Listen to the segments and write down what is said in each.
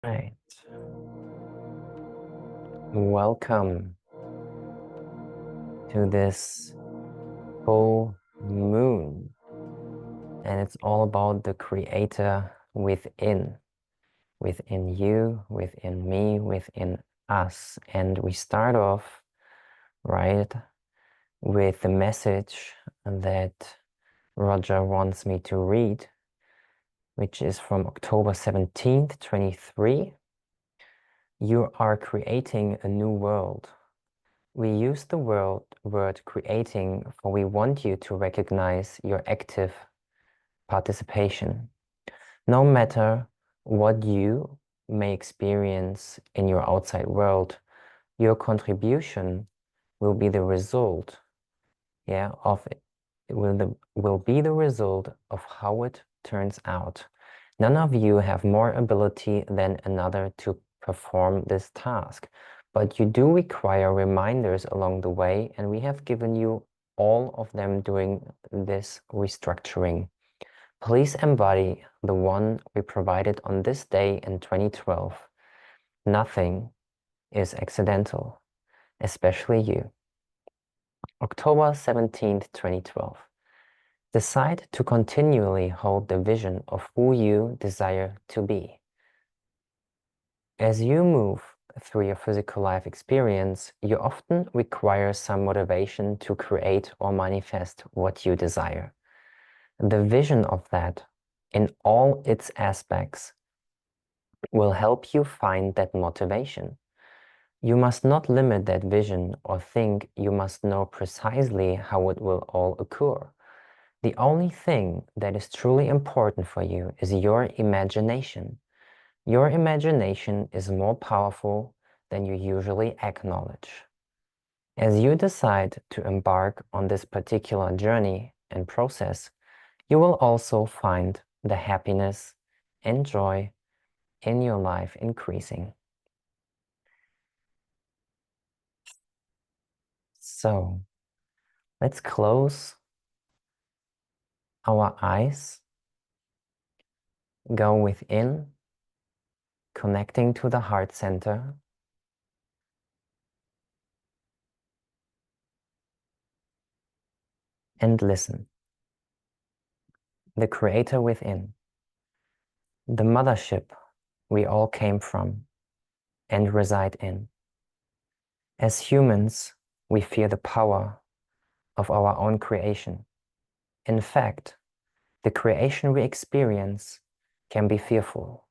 Right. Welcome to this full moon. And it's all about the creator within you, within me, within us. And we start off, right, with the message that Roger wants me to read, which is from October 17th, 23. You are creating a new world. We use the word creating, for we want you to recognize your active participation. No matter what you may experience in your outside world, your contribution will be the result, of it. Will be the result of how it turns out. None of you have more ability than another to perform this task, but you do require reminders along the way, and we have given you all of them during this restructuring. Please embody the one we provided on this day in 2012. Nothing is accidental, especially you. October 17th, 2012. Decide to continually hold the vision of who you desire to be. As you move through your physical life experience, you often require some motivation to create or manifest what you desire. The vision of that, in all its aspects, will help you find that motivation. You must not limit that vision or think you must know precisely how it will all occur. The only thing that is truly important for you is your imagination. Your imagination is more powerful than you usually acknowledge. As you decide to embark on this particular journey and process, you will also find the happiness and joy in your life increasing. So, let's close our eyes, go within, connecting to the heart center, and listen. The creator within, the mothership we all came from and reside in. As humans, we fear the power of our own creation. In fact, the creation we experience can be fearful,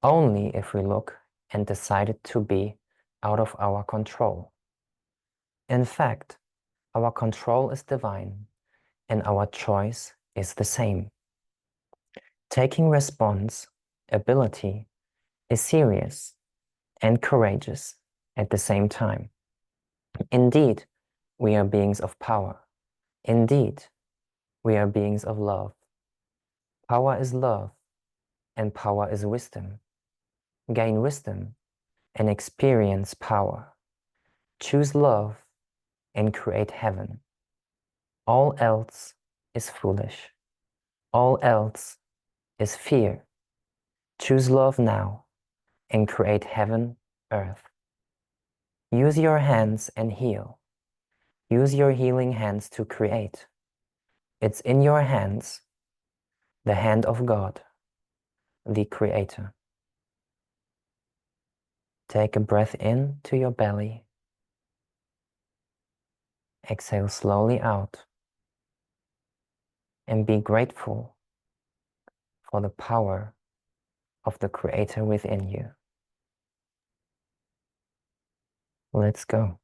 only if we look and decide it to be out of our control. In fact, our control is divine, and our choice is the same. Taking responsibility is serious and courageous at the same time. Indeed, we are beings of power. Indeed, we are beings of love. Power is love, and power is wisdom. Gain wisdom and experience power. Choose love and create heaven. All else is foolish. All else is fear. Choose love now and create heaven, earth. Use your hands and heal. Use your healing hands to create. It's in your hands, the hand of God, the Creator. Take a breath in to your belly. Exhale slowly out. And be grateful for the power of the Creator within you. Let's go.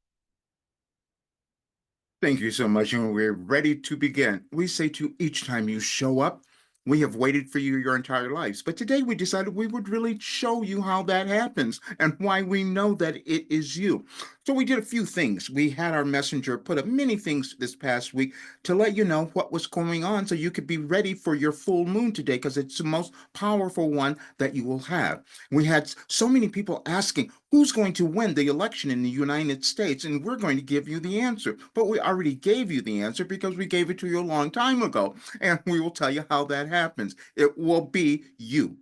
Thank you so much, and we're ready to begin. We say to each time you show up, we have waited for you your entire lives. But today we decided we would really show you how that happens and why we know that it is you. So we did a few things. We had our messenger put up many things this past week to let you know what was going on so you could be ready for your full moon today because it's the most powerful one that you will have. We had so many people asking, who's going to win the election in the United States? And we're going to give you the answer. But we already gave you the answer because we gave it to you a long time ago. And we will tell you how that happens. It will be you.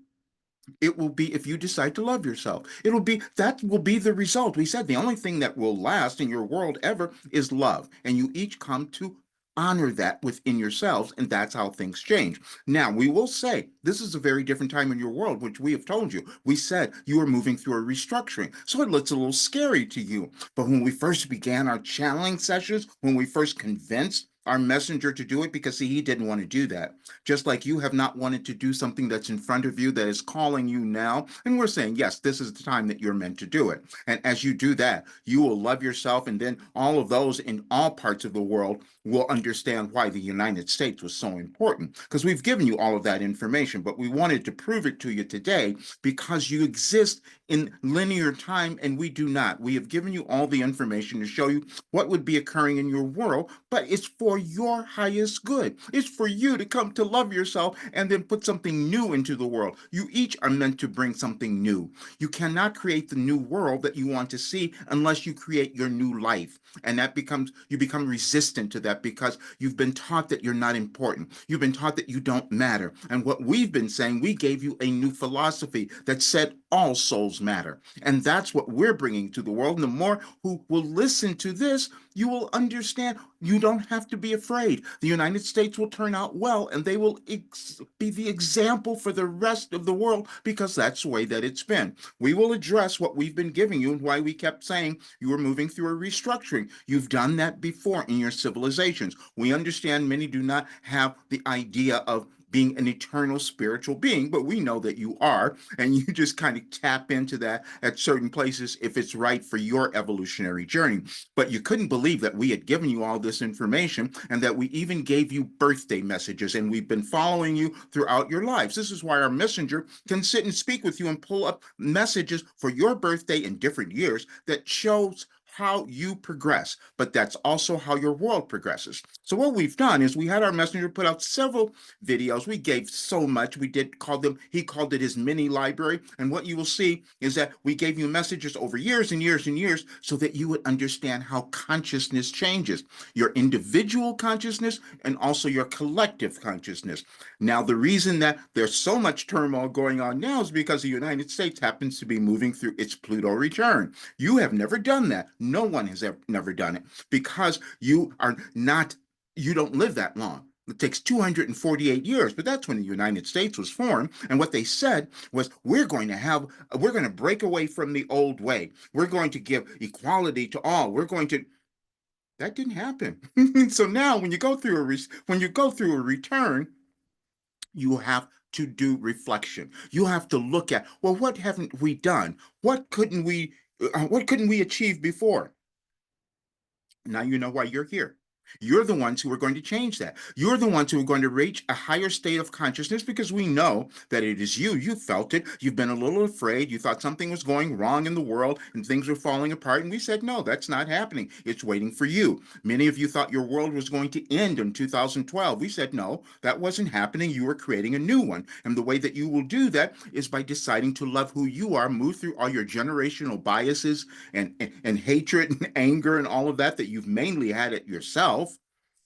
It will be if you decide to love yourself. That will be the result. We said the only thing that will last in your world ever is love. And you each come to honor that within yourselves, and that's how things change. Now, we will say this is a very different time in your world, which we have told you. We said you are moving through a restructuring. So it looks a little scary to you. But when we first began our channeling sessions, when we first convinced our messenger to do it, because see, he didn't want to do that, just like you have not wanted to do something that's in front of you that is calling you now. And we're saying, yes, this is the time that you're meant to do it. And as you do that, you will love yourself. And then all of those in all parts of the world will understand why the United States was so important. Because we've given you all of that information, but we wanted to prove it to you today because you exist in linear time and we do not. We have given you all the information to show you what would be occurring in your world, but it's for your highest good. It's for you to come to love yourself and then put something new into the world. You each are meant to bring something new. You cannot create the new world that you want to see unless you create your new life. And you become resistant to that because you've been taught that you're not important. You've been taught that you don't matter. And what we've been saying, we gave you a new philosophy that said all souls matter. And that's what we're bringing to the world. And the more who will listen to this, you will understand you don't have to be afraid. The United States will turn out well and they will be the example for the rest of the world because that's the way that it's been. We will address what we've been giving you and why we kept saying you were moving through a restructuring. You've done that before in your civilizations. We understand many do not have the idea of being an eternal spiritual being, but we know that you are, and you just kind of tap into that at certain places if it's right for your evolutionary journey. But you couldn't believe that we had given you all this information and that we even gave you birthday messages, and we've been following you throughout your lives. This is why our messenger can sit and speak with you and pull up messages for your birthday in different years that shows how you progress, but that's also how your world progresses. So what we've done is we had our messenger put out several videos. We gave so much. He called it his mini library. And what you will see is that we gave you messages over years and years and years so that you would understand how consciousness changes, your individual consciousness and also your collective consciousness. Now, the reason that there's so much turmoil going on now is because the United States happens to be moving through its Pluto return. You have never done that. No one has never done it because you don't live that long. It takes 248 years, but that's when the United States was formed. And what they said was, we're going to break away from the old way. We're going to give equality to all. That didn't happen. So now when you go through a return, you have to do reflection. You have to look at, well, what haven't we done? What couldn't we achieve before? Now you know why you're here. You're the ones who are going to change that. You're the ones who are going to reach a higher state of consciousness because we know that it is you. You felt it. You've been a little afraid. You thought something was going wrong in the world and things were falling apart. And we said, no, that's not happening. It's waiting for you. Many of you thought your world was going to end in 2012. We said, no, that wasn't happening. You were creating a new one. And the way that you will do that is by deciding to love who you are, move through all your generational biases and hatred and anger and all of that you've mainly had it yourself.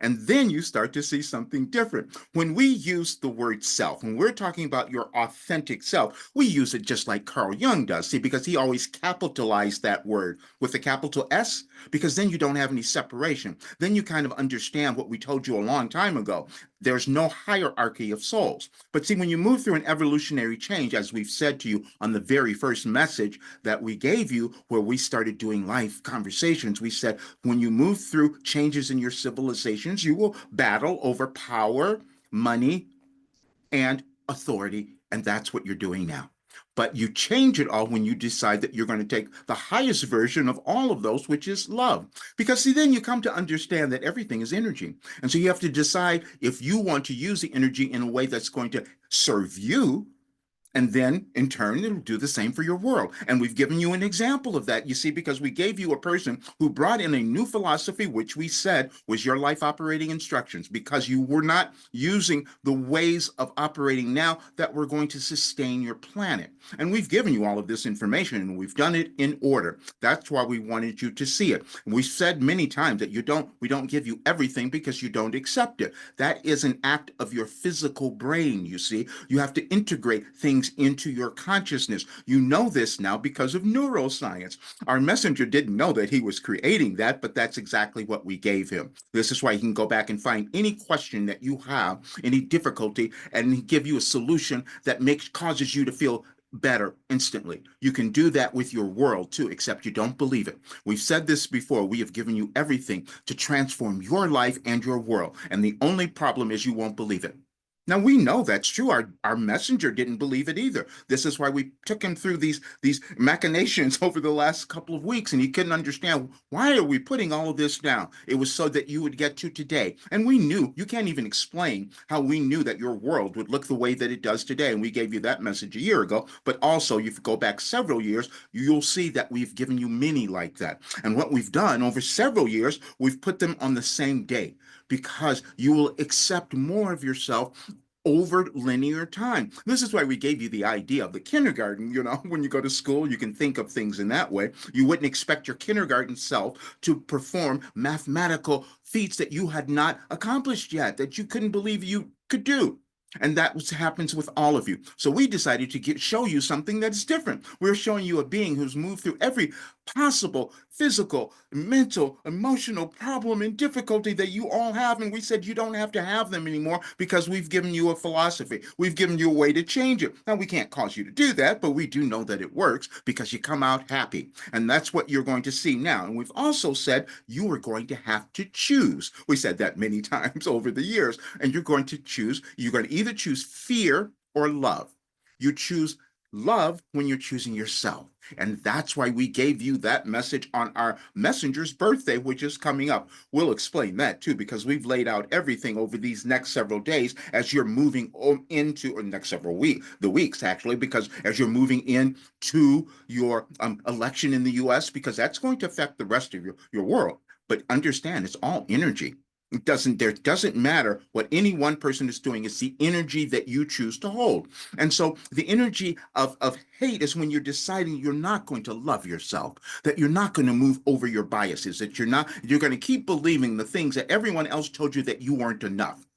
And then you start to see something different. When we use the word self, when we're talking about your authentic self, we use it just like Carl Jung does. See, because he always capitalized that word with a capital S, because then you don't have any separation. Then you kind of understand what we told you a long time ago. There's no hierarchy of souls. But see, when you move through an evolutionary change, as we've said to you on the very first message that we gave you, where we started doing live conversations, we said, when you move through changes in your civilizations, you will battle over power, money, and authority. And that's what you're doing now. But you change it all when you decide that you're going to take the highest version of all of those, which is love. Because see, then you come to understand that everything is energy. And so you have to decide if you want to use the energy in a way that's going to serve you. And then in turn, it'll do the same for your world. And we've given you an example of that, you see, because we gave you a person who brought in a new philosophy, which we said was your life operating instructions, because you were not using the ways of operating now that were going to sustain your planet. And we've given you all of this information and we've done it in order. That's why we wanted you to see it. We've said many times that we don't give you everything because you don't accept it. That is an act of your physical brain, you see. You have to integrate things things into your consciousness. You know this now because of neuroscience. Our messenger didn't know that he was creating that, but that's exactly what we gave him. This is why he can go back and find any question that you have, any difficulty, and give you a solution that causes you to feel better instantly. You can do that with your world too, except you don't believe it. We've said this before. We have given you everything to transform your life and your world. And the only problem is you won't believe it. Now we know that's true. Our messenger didn't believe it either. This is why we took him through these machinations over the last couple of weeks, and he couldn't understand why are we putting all of this down. It was so that you would get to today. And we knew, you can't even explain how we knew that your world would look the way that it does today. And we gave you that message a year ago. But also, if you go back several years, you'll see that we've given you many like that. And what we've done over several years, we've put them on the same day because you will accept more of yourself over linear time. This is why we gave you the idea of the kindergarten. When you go to school, you can think of things in that way. You wouldn't expect your kindergarten self to perform mathematical feats that you had not accomplished yet, that you couldn't believe you could do. And that happens with all of you. So we decided to show you something that's different. We're showing you a being who's moved through every possible physical, mental, emotional problem and difficulty that you all have. And we said you don't have to have them anymore because we've given you a philosophy. We've given you a way to change it. Now, we can't cause you to do that, but we do know that it works because you come out happy. And that's what you're going to see now. And we've also said you are going to have to choose. We said that many times over the years. And you're going to choose. You're going to either choose fear or love. You choose love when you're choosing yourself. And that's why we gave you that message on our messenger's birthday, which is coming up. We'll explain that too, because we've laid out everything over these next several days as you're moving into, or next several weeks actually, because as you're moving into your election in the US, because that's going to affect the rest of your world. But understand, it's all energy. There doesn't matter what any one person is doing. It's the energy that you choose to hold. And so the energy of hate is when you're deciding you're not going to love yourself, that you're not going to move over your biases, that you're going to keep believing the things that everyone else told you that you weren't enough.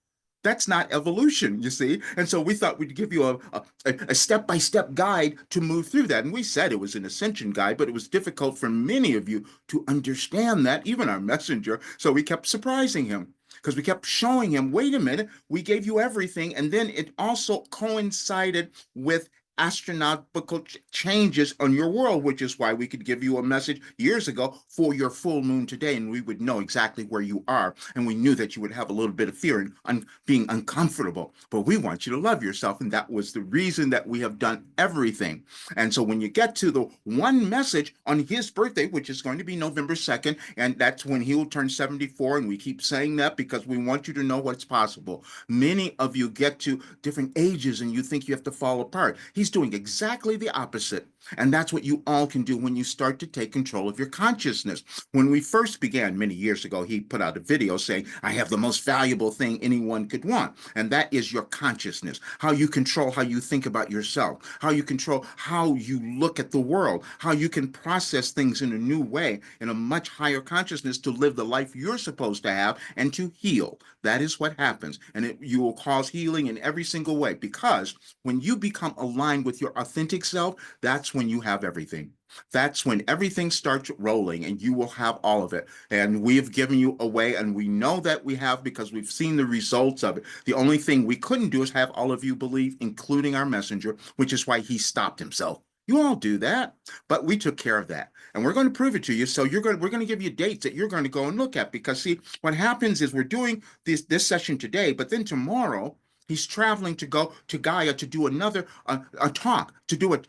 That's not evolution, you see. And so we thought we'd give you a step-by-step guide to move through that. And we said it was an ascension guide, but it was difficult for many of you to understand that, even our messenger. So we kept surprising him because we kept showing him, wait a minute, we gave you everything. And then it also coincided with astronomical changes on your world, which is why we could give you a message years ago for your full moon today, and we would know exactly where you are. And we knew that you would have a little bit of fear and being uncomfortable, but we want you to love yourself. And that was the reason that we have done everything. And so when you get to the one message on his birthday, which is going to be November 2nd, and that's when he will turn 74. And we keep saying that because we want you to know what's possible. Many of you get to different ages and you think you have to fall apart. He's doing exactly the opposite. And that's what you all can do when you start to take control of your consciousness. When we first began many years ago, he put out a video saying, I have the most valuable thing anyone could want. And that is your consciousness, how you control how you think about yourself, how you control how you look at the world, how you can process things in a new way, in a much higher consciousness to live the life you're supposed to have and to heal. That is what happens. And you will cause healing in every single way, because when you become aligned with your authentic self, that's when you have everything. That's when everything starts rolling and you will have all of it. And we have given you a way, and we know that we have because we've seen the results of it. The only thing we couldn't do is have all of you believe, including our messenger, which is why he stopped himself. You all do that, but we took care of that. And we're going to prove it to you. So we're going to give you dates that you're going to go and look at, because see, what happens is we're doing this session today, but then tomorrow, he's traveling to go to Gaia to do another a talk, to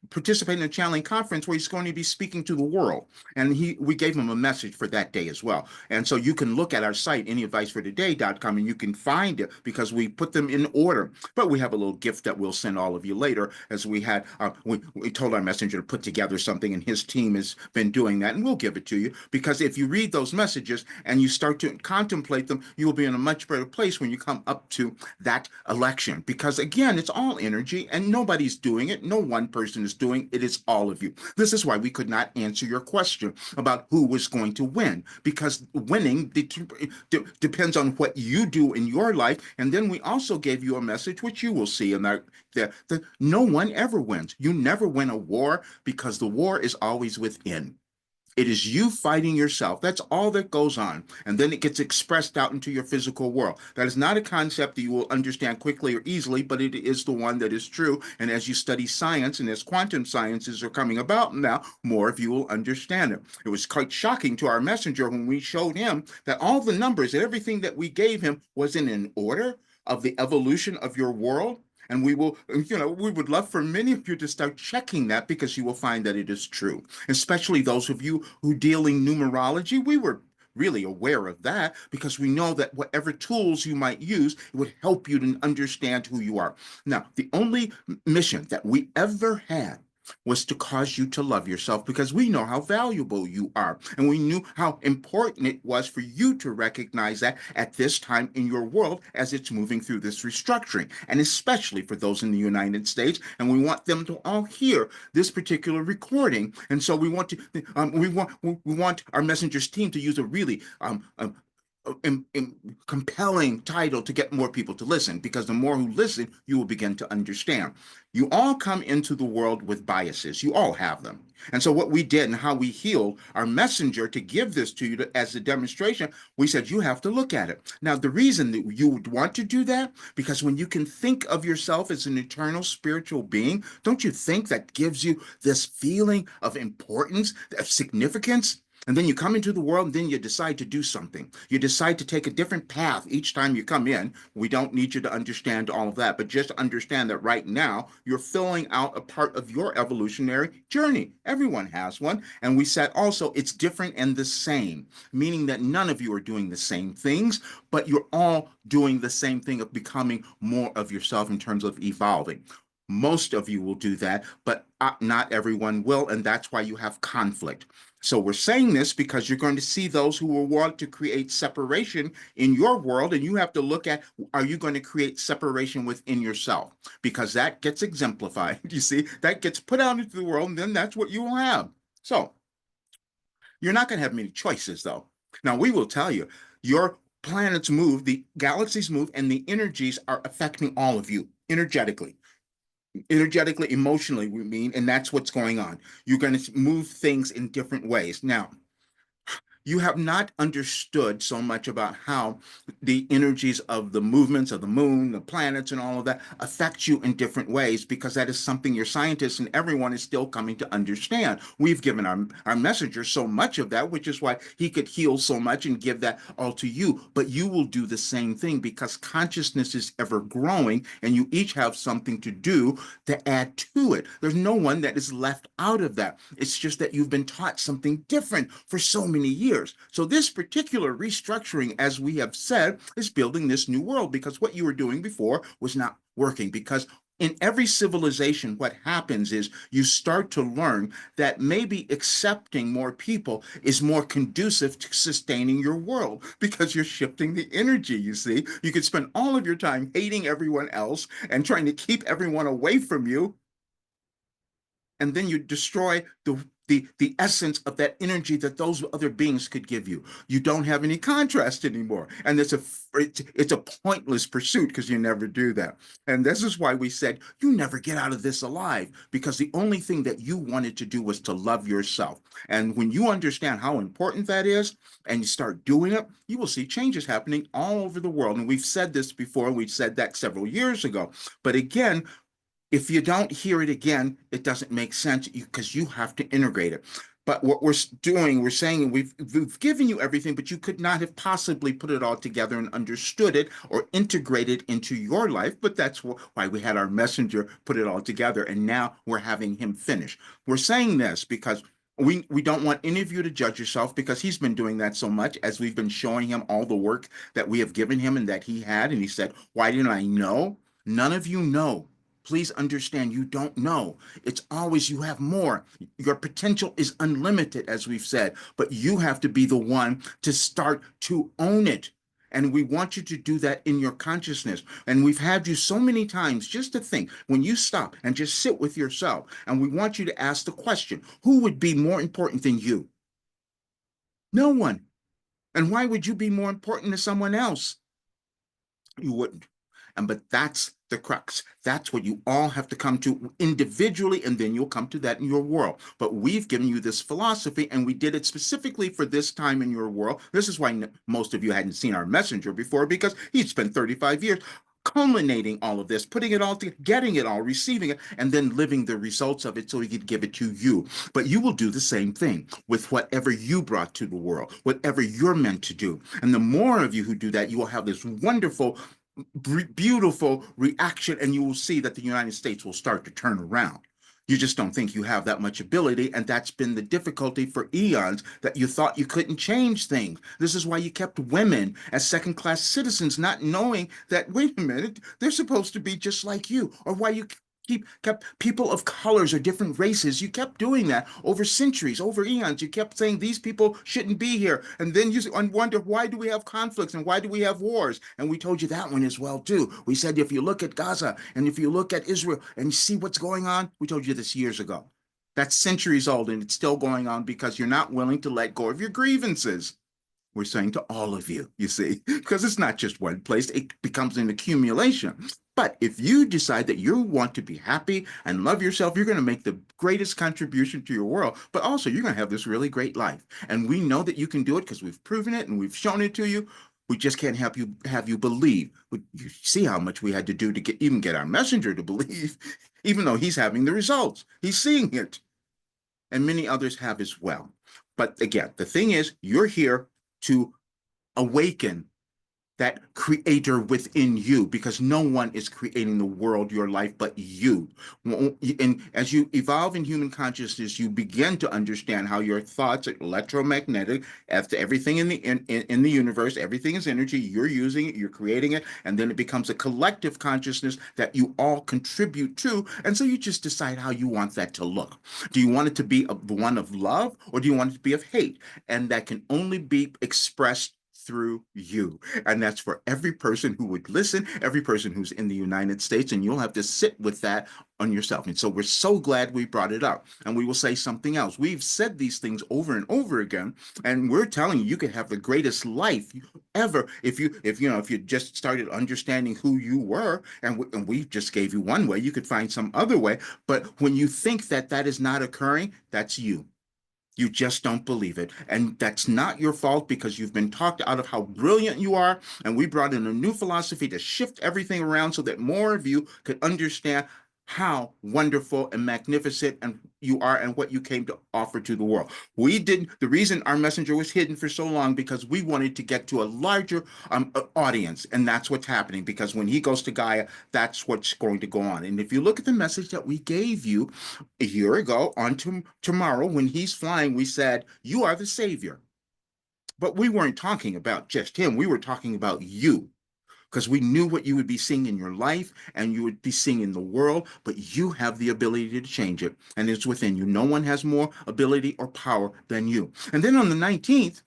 participate in a channeling conference where he's going to be speaking to the world. And we gave him a message for that day as well. And so you can look at our site, anyadvicefortoday.com, and you can find it because we put them in order. But we have a little gift that we'll send all of you later, as we had, we told our messenger to put together something, and his team has been doing that, and we'll give it to you, because if you read those messages and you start to contemplate them, you will be in a much better place when you come up to that election, because again, it's all energy and nobody's doing it. No one person is doing it. It is all of you. This is why we could not answer your question about who was going to win, because winning depends on what you do in your life. And then we also gave you a message, which you will see in that no one ever wins. You never win a war, because the war is always within. It is you fighting yourself. That's all that goes on. And then it gets expressed out into your physical world. That is not a concept that you will understand quickly or easily, but it is the one that is true. And as you study science and as quantum sciences are coming about now, more of you will understand it. It was quite shocking to our messenger when we showed him that all the numbers and everything that we gave him was in an order of the evolution of your world. And we will, we would love for many of you to start checking that, because you will find that it is true. Especially those of you who deal in numerology, we were really aware of that, because we know that whatever tools you might use, it would help you to understand who you are. Now, the only mission that we ever had was to cause you to love yourself, because we know how valuable you are. And we knew how important it was for you to recognize that at this time in your world as it's moving through this restructuring, and especially for those in the United States. And we want them to all hear this particular recording. And so we want our messengers team to use a really compelling title to get more people to listen, because the more who listen, you will begin to understand. You all come into the world with biases. You all have them. And so what we did and how we healed our messenger to give this to you as a demonstration, we said, you have to look at it. Now, the reason that you would want to do that, because when you can think of yourself as an eternal spiritual being, don't you think that gives you this feeling of importance, of significance? And then you come into the world, and then you decide to do something. You decide to take a different path each time you come in. We don't need you to understand all of that, but just understand that right now you're filling out a part of your evolutionary journey. Everyone has one. And we said also it's different and the same, meaning that none of you are doing the same things, but you're all doing the same thing of becoming more of yourself in terms of evolving. Most of you will do that, but not everyone will. And that's why you have conflict. So we're saying this because you're going to see those who will want to create separation in your world, and you have to look at, are you going to create separation within yourself? Because that gets exemplified. You see, that gets put out into the world, and then that's what you will have. So you're not going to have many choices, though. Now, we will tell you, your planets move, the galaxies move, and the energies are affecting all of you energetically, emotionally, we mean, and that's what's going on. You're going to move things in different ways. Now, you have not understood so much about how the energies of the movements of the moon, the planets, and all of that affect you in different ways, because that is something your scientists and everyone is still coming to understand. We've given our messenger so much of that, which is why he could heal so much and give that all to you. But you will do the same thing, because consciousness is ever growing, and you each have something to do to add to it. There's no one that is left out of that. It's just that you've been taught something different for so many years. So this particular restructuring, as we have said, is building this new world, because what you were doing before was not working. Because in every civilization, what happens is you start to learn that maybe accepting more people is more conducive to sustaining your world, because you're shifting the energy, you see. You could spend all of your time hating everyone else and trying to keep everyone away from you, and then you destroy the essence of that energy that those other beings could give you. You don't have any contrast anymore, and it's a pointless pursuit, because you never do that. And this is why we said you never get out of this alive, because the only thing that you wanted to do was to love yourself. And when you understand how important that is, and you start doing it, you will see changes happening all over the world. And we've said this before. We've said that several years ago. But again, if you don't hear it again, it doesn't make sense, because you have to integrate it. But what we're doing, we're saying we've given you everything, but you could not have possibly put it all together and understood it or integrated into your life. But that's why we had our messenger put it all together, and now we're having him finish. We're saying this because we don't want any of you to judge yourself, because he's been doing that so much, as we've been showing him all the work that we have given him and that he had. And he said, why didn't I know? None of you know. Please understand, you don't know. It's always you have more. Your potential is unlimited, as we've said, but you have to be the one to start to own it. And we want you to do that in your consciousness. And we've had you so many times just to think when you stop and just sit with yourself. And we want you to ask the question, who would be more important than you? No one. And why would you be more important to someone else? You wouldn't. But that's the crux. That's what you all have to come to individually, and then you'll come to that in your world. But we've given you this philosophy, and we did it specifically for this time in your world. This is why most of you hadn't seen our messenger before, because he'd spent 35 years culminating all of this, putting it all together, getting it all, receiving it, and then living the results of it so he could give it to you. But you will do the same thing with whatever you brought to the world, whatever you're meant to do. And the more of you who do that, you will have this wonderful, beautiful reaction, and you will see that the United States will start to turn around. You just don't think you have that much ability, and that's been the difficulty for eons, that you thought you couldn't change things. This is why you kept women as second-class citizens, not knowing that, wait a minute, they're supposed to be just like you, or why you kept people of colors or different races. You kept doing that over centuries, over eons. You kept saying these people shouldn't be here. And then you wonder, why do we have conflicts and why do we have wars? And we told you that one as well, too. We said, if you look at Gaza and if you look at Israel and you see what's going on, we told you this years ago. That's centuries old, and it's still going on because you're not willing to let go of your grievances. We're saying to all of you, you see, because it's not just one place, it becomes an accumulation. But if you decide that you want to be happy and love yourself, you're going to make the greatest contribution to your world, but also you're going to have this really great life. And we know that you can do it because we've proven it and we've shown it to you. We just can't have you believe. You see how much we had to do to even get our messenger to believe, even though he's having the results. He's seeing it. And many others have as well. But again, the thing is, you're here to awaken that creator within you, because no one is creating the world, your life, but you. And as you evolve in human consciousness, you begin to understand how your thoughts are electromagnetic. After everything in the universe, everything is energy. You're using it, you're creating it, and then it becomes a collective consciousness that you all contribute to. And so you just decide how you want that to look. Do you want it to be one of love, or do you want it to be of hate? And that can only be expressed through you. And that's for every person who would listen, every person who's in the United States, and you'll have to sit with that on yourself. And so we're so glad we brought it up. And we will say something else. We've said these things over and over again, and we're telling you, you could have the greatest life ever if you just started understanding who you were. And we just gave you one way. You could find some other way. But when you think that that is not occurring, that's you. You just don't believe it. And that's not your fault, because you've been talked out of how brilliant you are. And we brought in a new philosophy to shift everything around so that more of you could understand how wonderful and magnificent and you are and what you came to offer to the world. The reason our messenger was hidden for so long, because we wanted to get to a larger audience. And that's what's happening, because when he goes to Gaia, that's what's going to go on. And if you look at the message that we gave you a year ago on tomorrow, when he's flying, we said, you are the savior. But we weren't talking about just him. We were talking about you, because we knew what you would be seeing in your life and you would be seeing in the world, but you have the ability to change it, and it's within you. No one has more ability or power than you. And then on the 19th,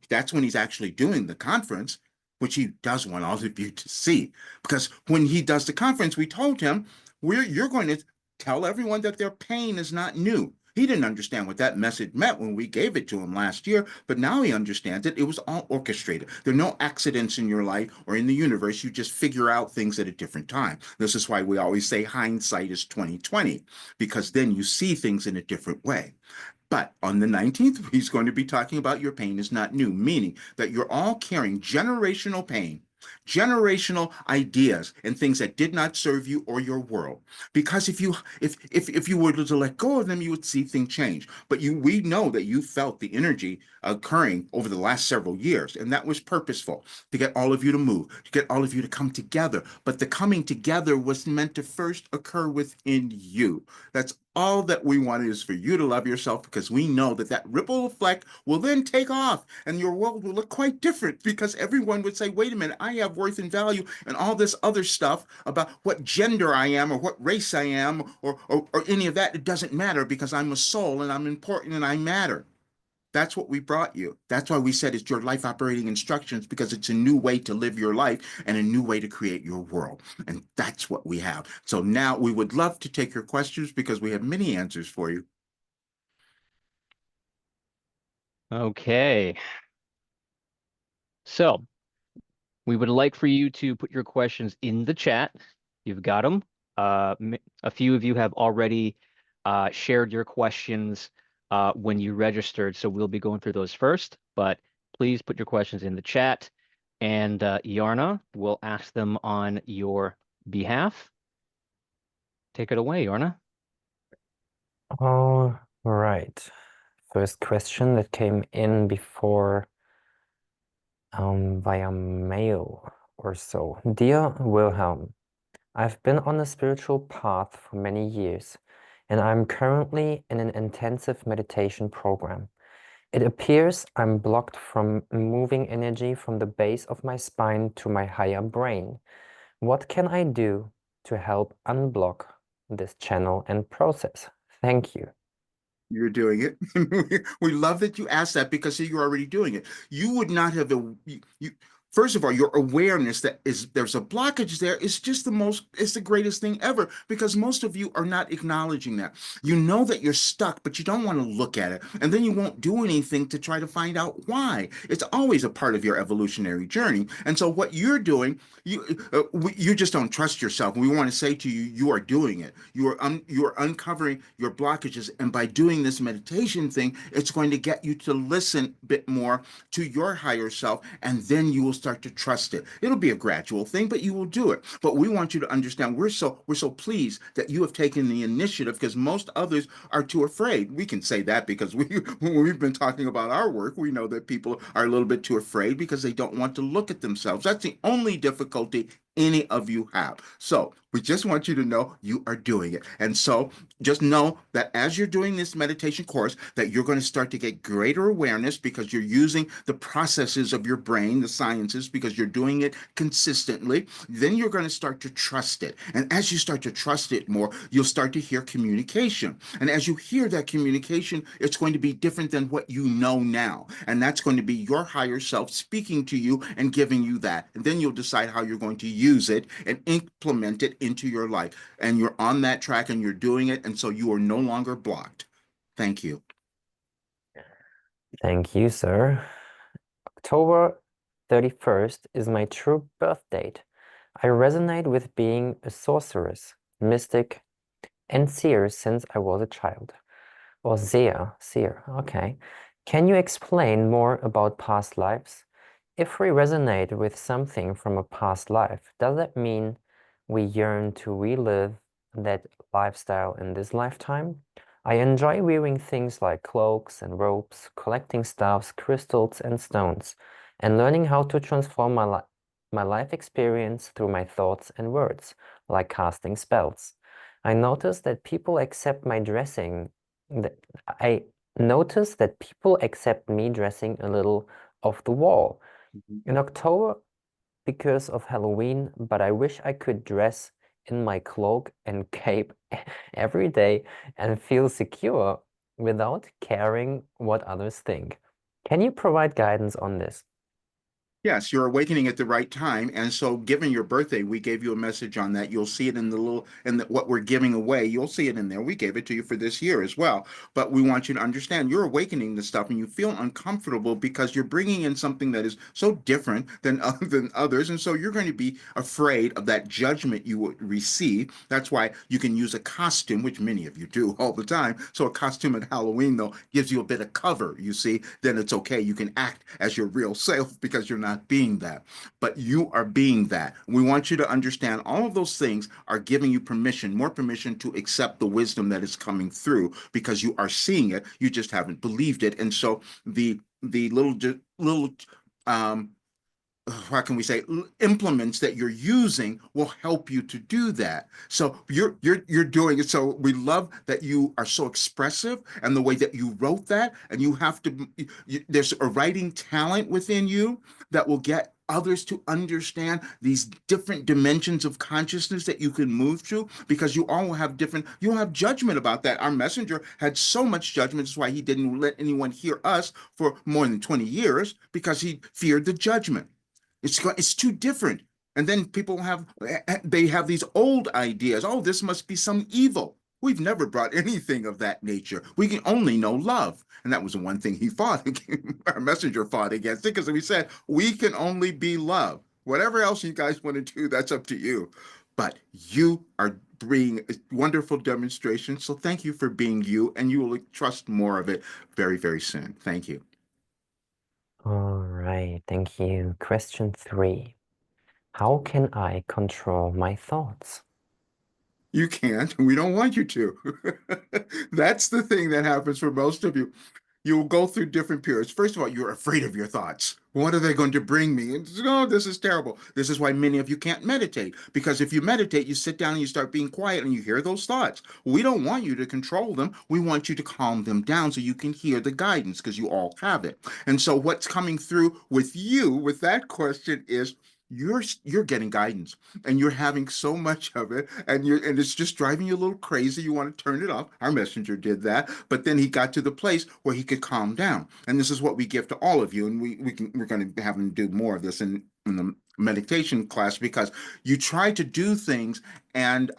that's when he's actually doing the conference, which he does want all of you to see, because when he does the conference, we told him, you're going to tell everyone that their pain is not new. He didn't understand what that message meant when we gave it to him last year, but now he understands it. It was all orchestrated. There are no accidents in your life or in the universe. You just figure out things at a different time. This is why we always say hindsight is 2020, because then you see things in a different way. But on the 19th, he's going to be talking about your pain is not new, meaning that you're all carrying generational pain, generational ideas and things that did not serve you or your world. Because if you were to let go of them, you would see things change. But we know that you felt the energy occurring over the last several years, and that was purposeful, to get all of you to move, to get all of you to come together. But the coming together was meant to first occur within you. That's all that we wanted, is for you to love yourself, because we know that that ripple effect will then take off and your world will look quite different, because everyone would say, wait a minute, I have worth and value, and all this other stuff about what gender I am or what race I am or any of that, it doesn't matter, because I'm a soul and I'm important and I matter. That's what we brought you. That's why we said it's your life operating instructions, because it's a new way to live your life and a new way to create your world. And that's what we have. So now we would love to take your questions because we have many answers for you. Okay. So we would like for you to put your questions in the chat. You've got them. A few of you have already shared your questions when you registered, so we'll be going through those first. But please put your questions in the chat, and Yarna will ask them on your behalf. Take it away, Yarna. All right. First question that came in before via mail or so. Dear Wilhelm, I've been on a spiritual path for many years, and I'm currently in an intensive meditation program. It appears I'm blocked from moving energy from the base of my spine to my higher brain. What can I do to help unblock this channel and process? Thank you. You're doing it. We love that you asked that, because see, you're already doing it. You would not have first of all, your awareness that is there's a blockage there is just it's the greatest thing ever, because most of you are not acknowledging that. You know that you're stuck, but you don't want to look at it. And then you won't do anything to try to find out why. It's always a part of your evolutionary journey. And so what you're doing, you just don't trust yourself. We want to say to you, you are doing it. You are uncovering your blockages, and by doing this meditation thing, it's going to get you to listen a bit more to your higher self, and then you will start to trust it. It'll be a gradual thing, but you will do it. But we want you to understand we're so pleased that you have taken the initiative, because most others are too afraid. We can say that because when we've been talking about our work, we know that people are a little bit too afraid because they don't want to look at themselves. That's the only difficulty any of you have. So we just want you to know you are doing it. And so just know that as you're doing this meditation course, that you're going to start to get greater awareness, because you're using the processes of your brain, the sciences, because you're doing it consistently. Then you're going to start to trust it. And as you start to trust it more, you'll start to hear communication. And as you hear that communication, it's going to be different than what you know now. And that's going to be your higher self speaking to you and giving you that. And then you'll decide how you're going to use it and implement it into your life. And you're on that track and you're doing it. And so you are no longer blocked. Thank you. Thank you, sir. October 31st is my true birth date. I resonate with being a sorceress, mystic, and seer since I was a child. Or seer, okay. Can you explain more about past lives? If we resonate with something from a past life, does that mean we yearn to relive that lifestyle in this lifetime? I enjoy wearing things like cloaks and robes, collecting stuffs, crystals, and stones, and learning how to transform my life experience through my thoughts and words, like casting spells. I notice that people accept my dressing. I notice that people accept me dressing a little off the wall in October because of Halloween, but I wish I could dress in my cloak and cape every day and feel secure without caring what others think. Can you provide guidance on this? Yes, you're awakening at the right time. And so, given your birthday, we gave you a message on that. You'll see it in what we're giving away. You'll see it in there. We gave it to you for this year as well. But we want you to understand you're awakening the stuff and you feel uncomfortable because you're bringing in something that is so different than others. And so, you're going to be afraid of that judgment you would receive. That's why you can use a costume, which many of you do all the time. So, a costume at Halloween, though, gives you a bit of cover, you see. Then it's okay. You can act as your real self because you're not being that, but you are being that. We want you to understand all of those things are giving you permission, more permission to accept the wisdom that is coming through, because you are seeing it. You just haven't believed it. And so the little how can we say, implements that you're using will help you to do that. So you're doing it. So we love that you are so expressive, and the way that you wrote that, and you have to there's a writing talent within you that will get others to understand these different dimensions of consciousness that you can move through, because you all have different, you have judgment about that. Our messenger had so much judgment. That's why he didn't let anyone hear us for more than 20 years, because he feared the judgment. It's too different. And then people have, they have these old ideas. Oh, this must be some evil. We've never brought anything of that nature. We can only know love. And that was the one thing he fought against. Our messenger fought against it, because we said, we can only be love. Whatever else you guys want to do, that's up to you. But you are bringing a wonderful demonstration. So thank you for being you, and you will trust more of it very, very soon. Thank you. All right, thank you. Question 3. How can I control my thoughts? You can't. We don't want you to. That's the thing that happens for most of you. You'll go through different periods. First of all, you're afraid of your thoughts. What are they going to bring me? And oh, this is terrible. This is why many of you can't meditate. Because if you meditate, you sit down and you start being quiet and you hear those thoughts. We don't want you to control them. We want you to calm them down so you can hear the guidance, because you all have it. And so what's coming through with you with that question is, you're getting guidance, and you're having so much of it, and it's just driving you a little crazy. You want to turn it off. Our messenger did that, but then he got to the place where he could calm down. And this is what we give to all of you, and we're going to have him do more of this in the meditation class, because you try to do things, and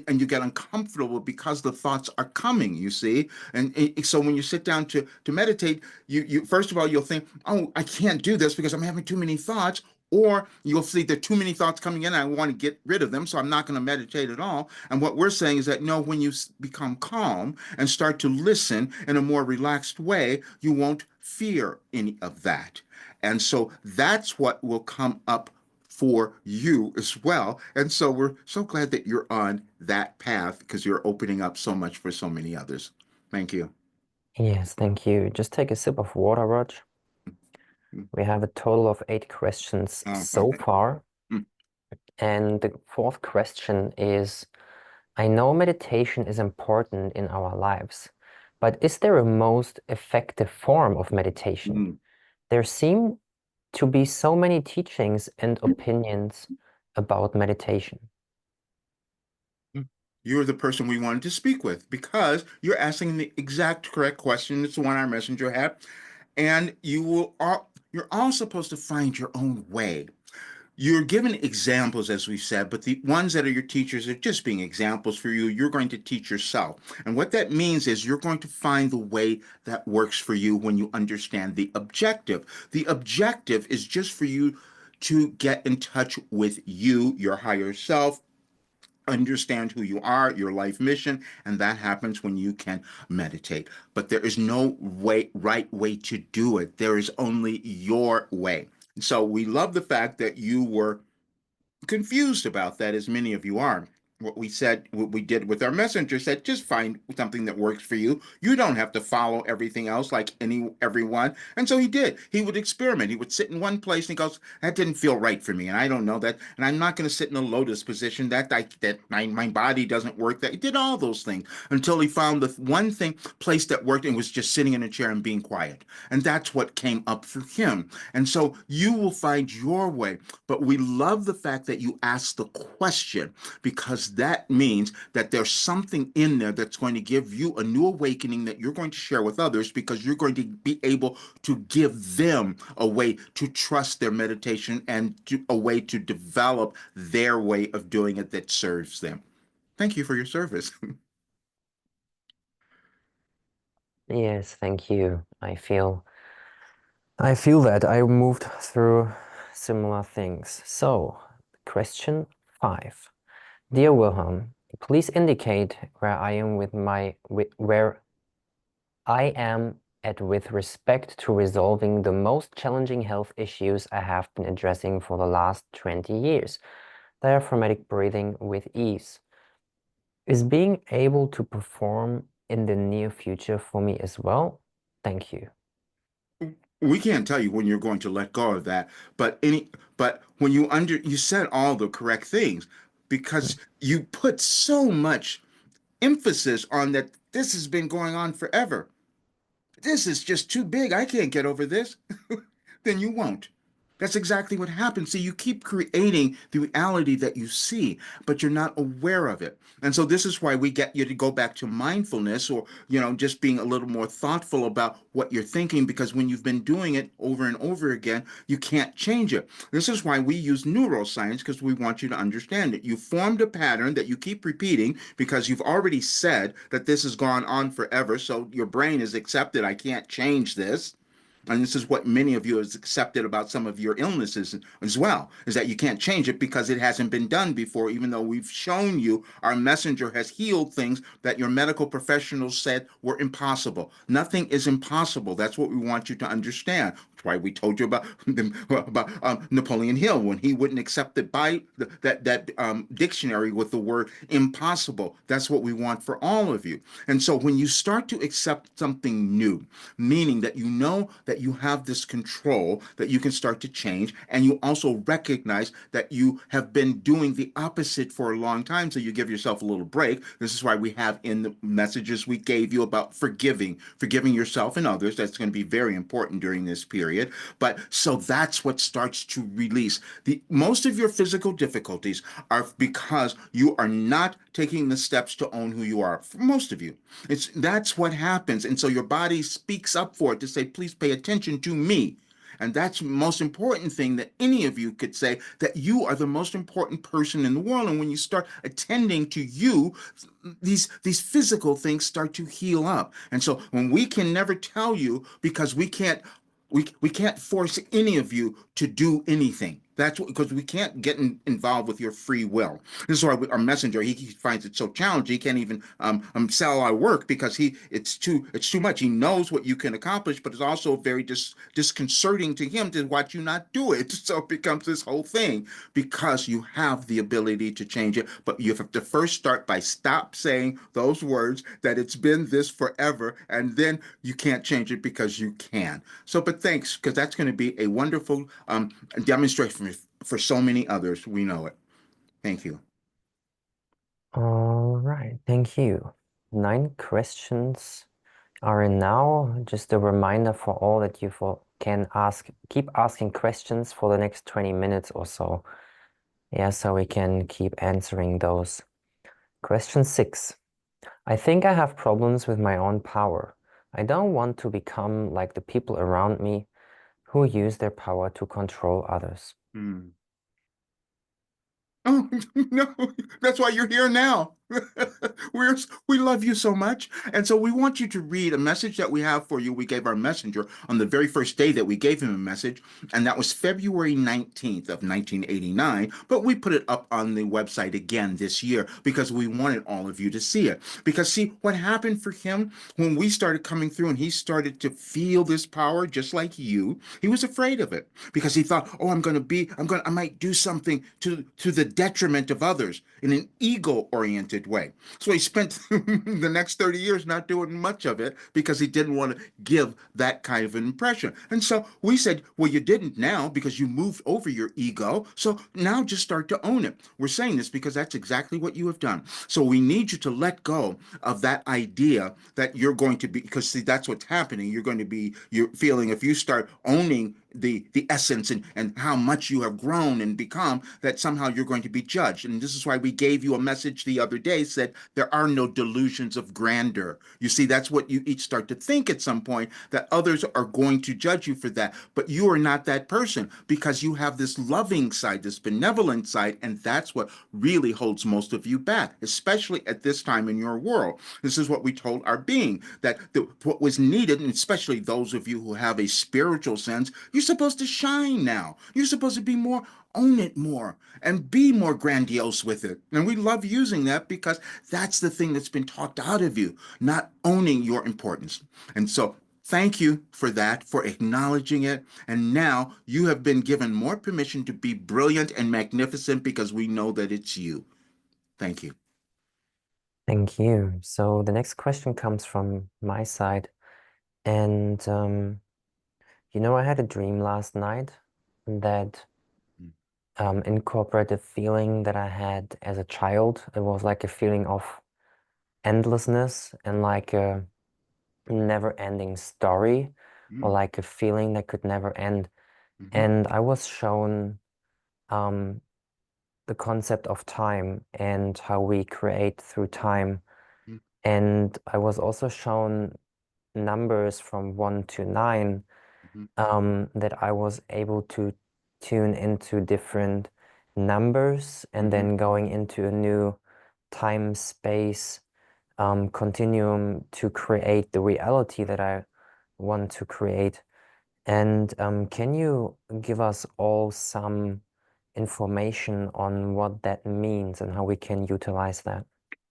you get uncomfortable because the thoughts are coming, you see. And so when you sit down to meditate, you first of all, you'll think, oh, I can't do this because I'm having too many thoughts. Or you'll see there are too many thoughts coming in, and I want to get rid of them, so I'm not going to meditate at all. And what we're saying is that no, when you become calm and start to listen in a more relaxed way, you won't fear any of that. And so that's what will come up for you as well. And so we're so glad that you're on that path, because you're opening up so much for so many others. Thank you. Yes, thank you. Just take a sip of water, Rog. We have a total of 8 questions so far. And the 4th question is, I know meditation is important in our lives, but is there a most effective form of meditation? There seem to be so many teachings and opinions about meditation. You're the person we wanted to speak with, because you're asking the exact correct question. It's the one our messenger had. And you're all supposed to find your own way. You're given examples, as we said, but the ones that are your teachers are just being examples for you. You're going to teach yourself. And what that means is you're going to find the way that works for you when you understand the objective. The objective is just for you to get in touch with you, your higher self, understand who you are, your life mission, and that happens when you can meditate. But there is no right way to do it. There is only your way. So we love the fact that you were confused about that, as many of you are. What we said, what we did with our messenger said, just find something that works for you. You don't have to follow everything else like everyone. And so he did. He would experiment. He would sit in one place and he goes, that didn't feel right for me. And I don't know that. And I'm not going to sit in a lotus position. My body doesn't work. That he did all those things until he found the one place that worked, and was just sitting in a chair and being quiet. And that's what came up for him. And so you will find your way. But we love the fact that you asked the question, because that means that there's something in there that's going to give you a new awakening that you're going to share with others, because you're going to be able to give them a way to trust their meditation, and a way to develop their way of doing it that serves them. Thank you for your service. Yes, thank you. I feel that I moved through similar things. So, question 5. Dear Wilhelm, please indicate where I am with respect to resolving the most challenging health issues I have been addressing for the last 20 years. Diaphragmatic breathing with ease. Is being able to perform in the near future for me as well? Thank you. We can't tell you when you're going to let go of that, but when you said all the correct things, because you put so much emphasis on that. This has been going on forever. This is just too big. I can't get over this. Then you won't. That's exactly what happens. See, you keep creating the reality that you see, but you're not aware of it. And so this is why we get you to go back to mindfulness, or, just being a little more thoughtful about what you're thinking, because when you've been doing it over and over again, you can't change it. This is why we use neuroscience, because we want you to understand it. You formed a pattern that you keep repeating because you've already said that this has gone on forever. So your brain has accepted, I can't change this. And this is what many of you have accepted about some of your illnesses as well, is that you can't change it because it hasn't been done before, even though we've shown you our messenger has healed things that your medical professionals said were impossible. Nothing is impossible. That's what we want you to understand. That's why we told you about Napoleon Hill, when he wouldn't accept that dictionary with the word impossible. That's what we want for all of you. And so when you start to accept something new, meaning that you know that you have this control that you can start to change, and you also recognize that you have been doing the opposite for a long time, so you give yourself a little break. This is why we have in the messages we gave you about forgiving yourself and others. That's going to be very important during this period. But so that's what starts to release. The most of your physical difficulties are because you are not taking the steps to own who you are. For most of you, that's what happens. And so your body speaks up for it to say, please pay attention to me. And that's the most important thing that any of you could say, that you are the most important person in the world. And when you start attending to you, these physical things start to heal up. And so when we can never tell you, because we can't force any of you to do anything. That's because we can't get involved with your free will. This is why our messenger, he finds it so challenging. He can't even sell our work because it's too much. He knows what you can accomplish, but it's also very disconcerting to him to watch you not do it. So it becomes this whole thing, because you have the ability to change it, but you have to first start by stop saying those words that it's been this forever, and then you can't change it because you can. So, but thanks, because that's going to be a wonderful demonstration for so many others. We know it. Thank you. All right, thank you. 9 questions are in now. Just a reminder for all that you can keep asking questions for the next 20 minutes or so. Yeah, so we can keep answering those. Question 6. I think I have problems with my own power. I don't want to become like the people around me who use their power to control others. Hmm. Oh, no, that's why you're here now. We love you so much. And so we want you to read a message that we have for you. We gave our messenger on the very first day that we gave him a message, and that was February 19th of 1989. But we put it up on the website again this year because we wanted all of you to see it. Because see, what happened for him when we started coming through and he started to feel this power just like you, he was afraid of it because he thought, oh, I might do something to the detriment of others in an ego-oriented way. So he spent the next 30 years not doing much of it because he didn't want to give that kind of an impression. And so we said, well, you didn't now because you moved over your ego. So now just start to own it. We're saying this because that's exactly what you have done. So we need you to let go of that idea that you're going to be, because see, that's what's happening. You're feeling, if you start owning the essence and how much you have grown and become, that somehow you're going to be judged. And this is why we gave you a message the other day, said there are no delusions of grandeur. You see, that's what you each start to think at some point, that others are going to judge you for that. But you are not that person because you have this loving side, this benevolent side, and that's what really holds most of you back, especially at this time in your world. This is what we told our being, that what was needed, and especially those of you who have a spiritual sense, you're supposed to shine now. You're supposed to be more, own it more, and be more grandiose with it. And we love using that because that's the thing that's been talked out of you, not owning your importance. And so thank you for that, for acknowledging it. And now you have been given more permission to be brilliant and magnificent because we know that it's you. Thank you. Thank you. So the next question comes from my side. And I had a dream last night that incorporated a feeling that I had as a child. It was like a feeling of endlessness and like a never-ending story, or Mm. like a feeling that could never end. and I was shown um, the concept of time and how we create through time. Mhm. And I was also shown numbers from 1 to 9 Mhm. that I was able to tune into different numbers and Mhm. then going into a new time space continuum to create the reality that I want to create. And can you give us all some information on what that means and how we can utilize that?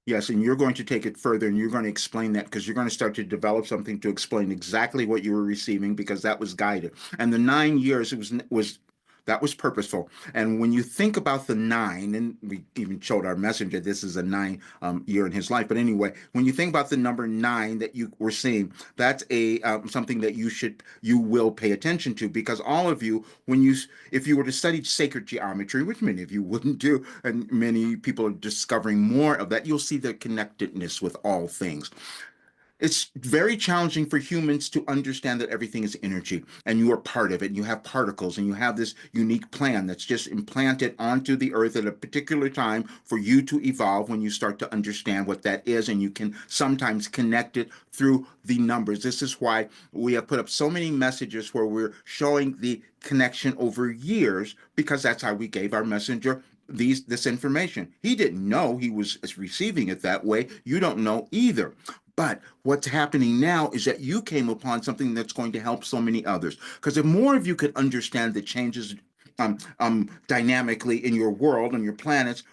Yes, and you're going to take it further and you're going to explain that because you're going to start to develop something to explain exactly what you were receiving because that was guided. And the 9 years it was that was purposeful. And when you think about the nine, and we even showed our messenger this is a 9 year in his life. But anyway, when you think about the number nine that you were seeing, that's a something that you will pay attention to because all of you, when you if you were to study sacred geometry, which many of you wouldn't do, and many people are discovering more of that, you'll see the connectedness with all things. It's very challenging for humans to understand that everything is energy and you are part of it. And you have particles and you have this unique plan that's just implanted onto the earth at a particular time for you to evolve when you start to understand what that is. And you can sometimes connect it through the numbers. This is why we have put up so many messages where we're showing the connection over years because that's how we gave our messenger this information. He didn't know he was receiving it that way. You don't know either. But what's happening now is that you came upon something that's going to help so many others. Because if more of you could understand the changes dynamically in your world and your planets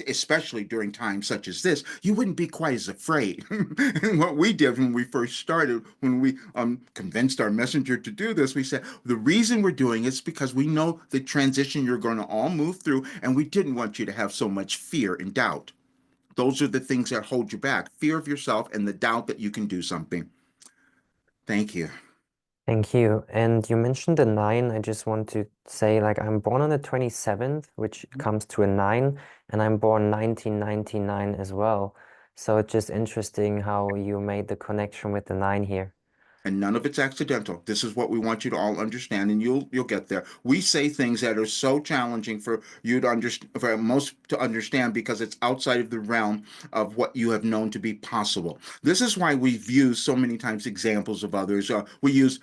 especially during times such as this, you wouldn't be quite as afraid. And what we did when we first started, when we convinced our messenger to do this, we said the reason we're doing it is because we know the transition you're going to all move through, and we didn't want you to have so much fear and doubt. Those are the things that hold you back: fear of yourself and the doubt that you can do something. Thank you. Thank you. And you mentioned the 9. I just want to say, like, I'm born on the 27th, which comes to a 9, and I'm born 1999 as well. So it's just interesting how you made the connection with the 9 here. And none of it's accidental. This is what we want you to all understand, and you'll get there. We say things that are so challenging for you to understand, for most to understand, because it's outside of the realm of what you have known to be possible. This is why we've used so many times examples of others. We use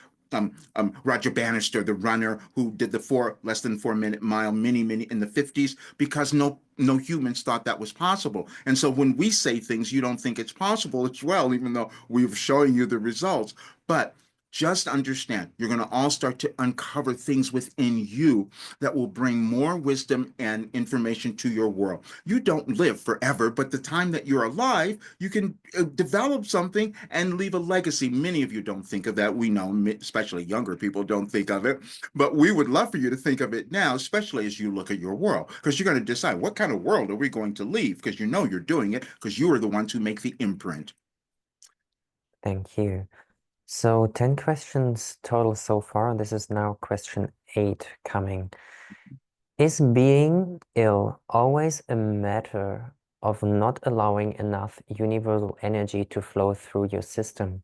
Roger Bannister, the runner who did the less than 4 minute mile, mini in the 50s, because no humans thought that was possible. And so when we say things, you don't think it's possible as well, even though we're showing you the results. But just understand, you're going to all start to uncover things within you that will bring more wisdom and information to your world. You don't live forever, but the time that you're alive, you can develop something and leave a legacy. Many of you don't think of that. We know, especially younger people don't think of it, but we would love for you to think of it now, especially as you look at your world, because you're going to decide what kind of world are we going to leave, because you know you're doing it because you are the ones who make the imprint. Thank you. So 10 questions total so far. This is now question 8 coming. Is being ill always a matter of not allowing enough universal energy to flow through your system?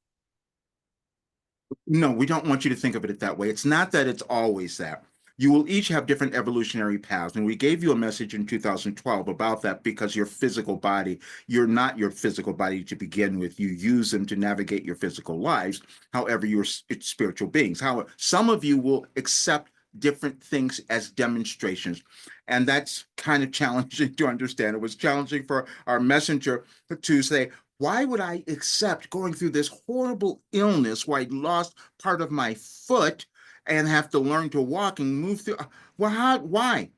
No, we don't want you to think of it that way. It's not that it's always that. You will each have different evolutionary paths. And we gave you a message in 2012 about that because your physical body, you're not your physical body to begin with. You use them to navigate your physical lives. However, you're spiritual beings. However, some of you will accept different things as demonstrations. And that's kind of challenging to understand. It was challenging for our messenger to say, why would I accept going through this horrible illness where I lost part of my foot and have to learn to walk and move through? Well, why?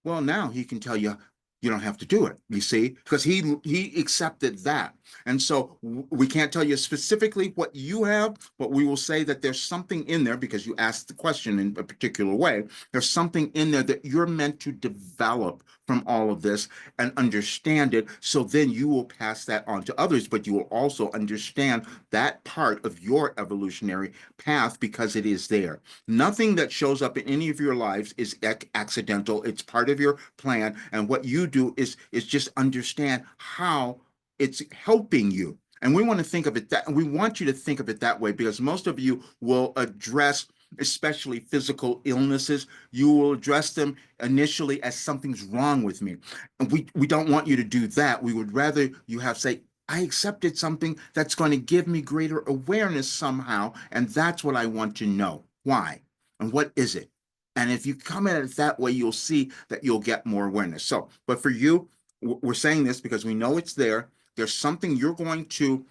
Well, now he can tell you you don't have to do it, you see, because he accepted that. And so we can't tell you specifically what you have, but we will say that there's something in there because you asked the question in a particular way. There's something in there that you're meant to develop from all of this and understand it. So then you will pass that on to others, but you will also understand that part of your evolutionary path because it is there. Nothing that shows up in any of your lives is accidental. It's part of your plan. And what you do is just understand how it's helping you. And we want to think of it that we want you to think of it that way because most of you will address especially physical illnesses, you will address them initially as something's wrong with me. And we don't want you to do that. We would rather you have say, I accepted something that's going to give me greater awareness somehow, and that's what I want to know. Why? And what is it? And if you come at it that way, you'll see that you'll get more awareness. So, but for you, we're saying this because we know it's there. There's something you're going to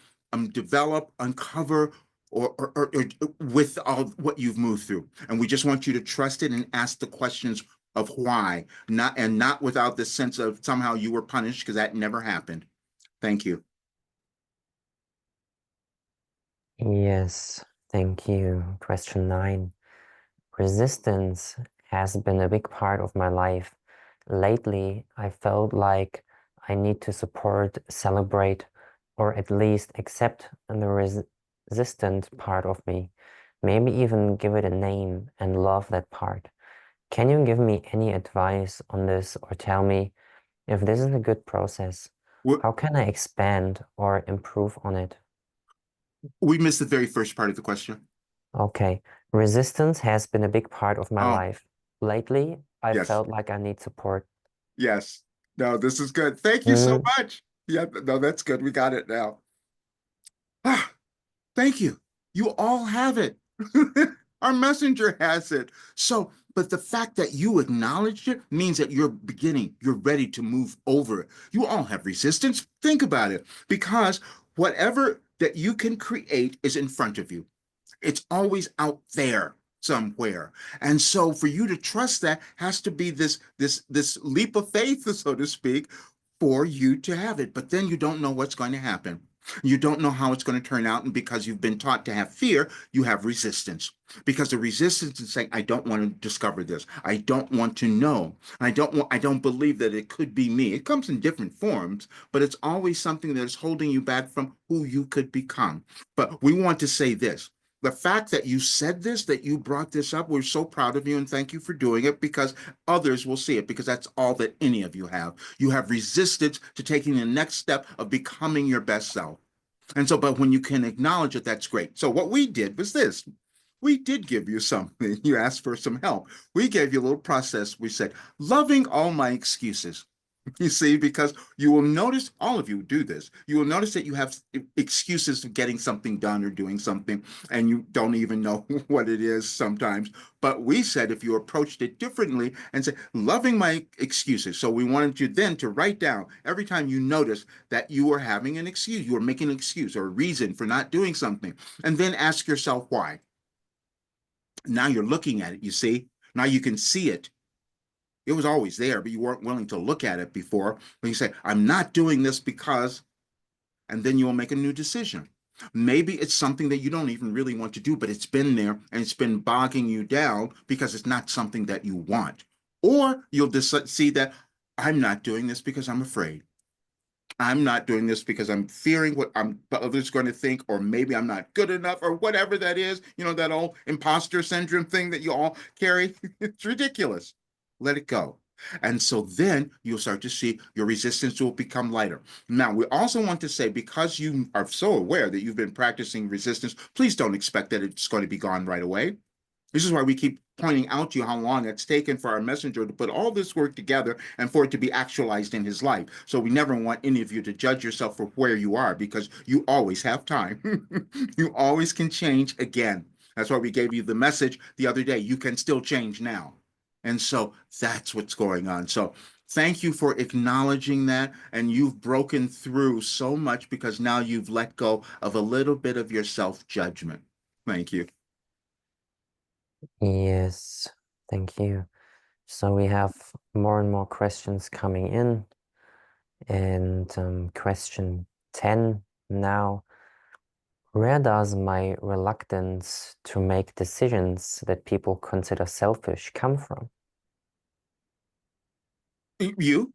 develop, uncover, or with all what you've moved through. And we just want you to trust it and ask the questions of why, not without the sense of somehow you were punished, because that never happened. Thank you. Yes, thank you. Question 9. Resistance has been a big part of my life. Lately, I felt like I need to support, celebrate, or at least accept the resistant part of me. Maybe even give it a name and love that part. Can you give me any advice on this or tell me if this is a good process? How can I expand or improve on it? We missed the very first part of the question. Okay. Resistance has been a big part of my Oh, life. Lately, I yes. felt like I need support. Yes. No, this is good. Thank you so much. Yeah, no, that's good. We got it now. Ah, thank you. You all have it. Our messenger has it. So, but the fact that you acknowledged it means that you're beginning, you're ready to move over it. You all have resistance. Think about it, because whatever that you can create is in front of you. It's always out there somewhere. And so for you to trust that has to be this leap of faith, so to speak, for you to have it. But then you don't know what's going to happen. You don't know how it's going to turn out. And because you've been taught to have fear, you have resistance. Because the resistance is saying, I don't want to discover this. I don't want to know. I don't believe that it could be me. It comes in different forms, but it's always something that is holding you back from who you could become. But we want to say this. The fact that you said this, that you brought this up, we're so proud of you and thank you for doing it, because others will see it, because that's all that any of you have. You have resistance to taking the next step of becoming your best self. And so, but when you can acknowledge it, that's great. So what we did was this. We did give you something. You asked for some help. We gave you a little process. We said, loving all my excuses. You see, because you will notice, all of you do this, you will notice that you have excuses for getting something done or doing something, and you don't even know what it is sometimes. But we said if you approached it differently and said, loving my excuses. So we wanted you then to write down every time you notice that you are having an excuse, you are making an excuse or a reason for not doing something, and then ask yourself why. Now you're looking at it, you see. Now you can see it. It was always there, but you weren't willing to look at it before. But you say, I'm not doing this because, and then you'll make a new decision. Maybe it's something that you don't even really want to do, but it's been there and it's been bogging you down because it's not something that you want. Or you'll see that I'm not doing this because I'm afraid. I'm not doing this because I'm fearing what others going to think, or maybe I'm not good enough, or whatever that is. You know, that old imposter syndrome thing that you all carry. It's ridiculous. Let it go. And so then you'll start to see your resistance will become lighter. Now, we also want to say, because you are so aware that you've been practicing resistance, please don't expect that it's going to be gone right away. This is why we keep pointing out to you how long it's taken for our messenger to put all this work together and for it to be actualized in his life. So we never want any of you to judge yourself for where you are, because you always have time. You always can change again. That's why we gave you the message the other day. You can still change now. And so that's what's going on. So thank you for acknowledging that. And you've broken through so much, because now you've let go of a little bit of your self-judgment. Thank you. Yes, thank you. So we have more and more questions coming in. And question 10 now. Where does my reluctance to make decisions that people consider selfish come from? You.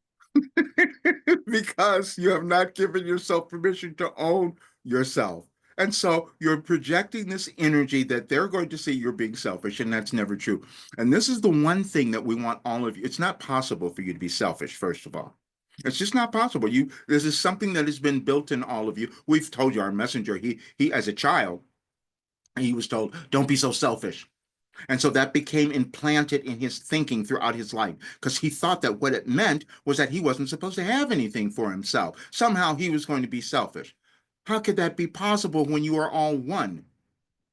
Because you have not given yourself permission to own yourself. And so you're projecting this energy that they're going to see you're being selfish, and that's never true. And this is the one thing that we want all of you. It's not possible for you to be selfish, first of all. It's just not possible. This is something that has been built in all of you. We've told you, our messenger, he as a child, he was told, don't be so selfish. And so that became implanted in his thinking throughout his life because he thought that what it meant was that he wasn't supposed to have anything for himself. Somehow he was going to be selfish. How could that be possible when you are all one?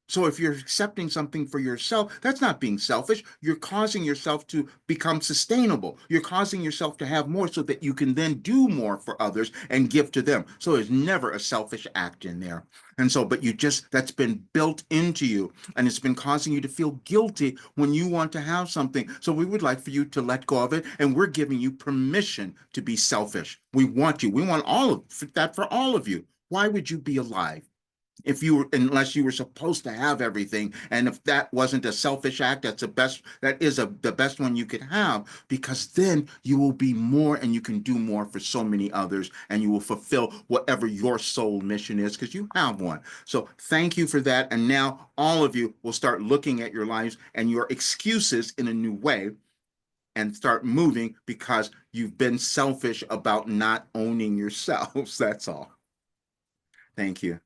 So if you're accepting something for yourself, that's not being selfish. You're causing yourself to become sustainable. You're causing yourself to have more so that you can then do more for others and give to them. So there's never a selfish act in there. And so, but that's been built into you and it's been causing you to feel guilty when you want to have something. So we would like for you to let go of it. And we're giving you permission to be selfish. We want you. We want all of that for all of you. Why would you be alive? Unless you were supposed to have everything, and if that wasn't a selfish act, the best one you could have, because then you will be more and you can do more for so many others and you will fulfill whatever your soul mission is because you have one. So thank you for that. And now all of you will start looking at your lives and your excuses in a new way and start moving because you've been selfish about not owning yourselves. That's all. Thank you.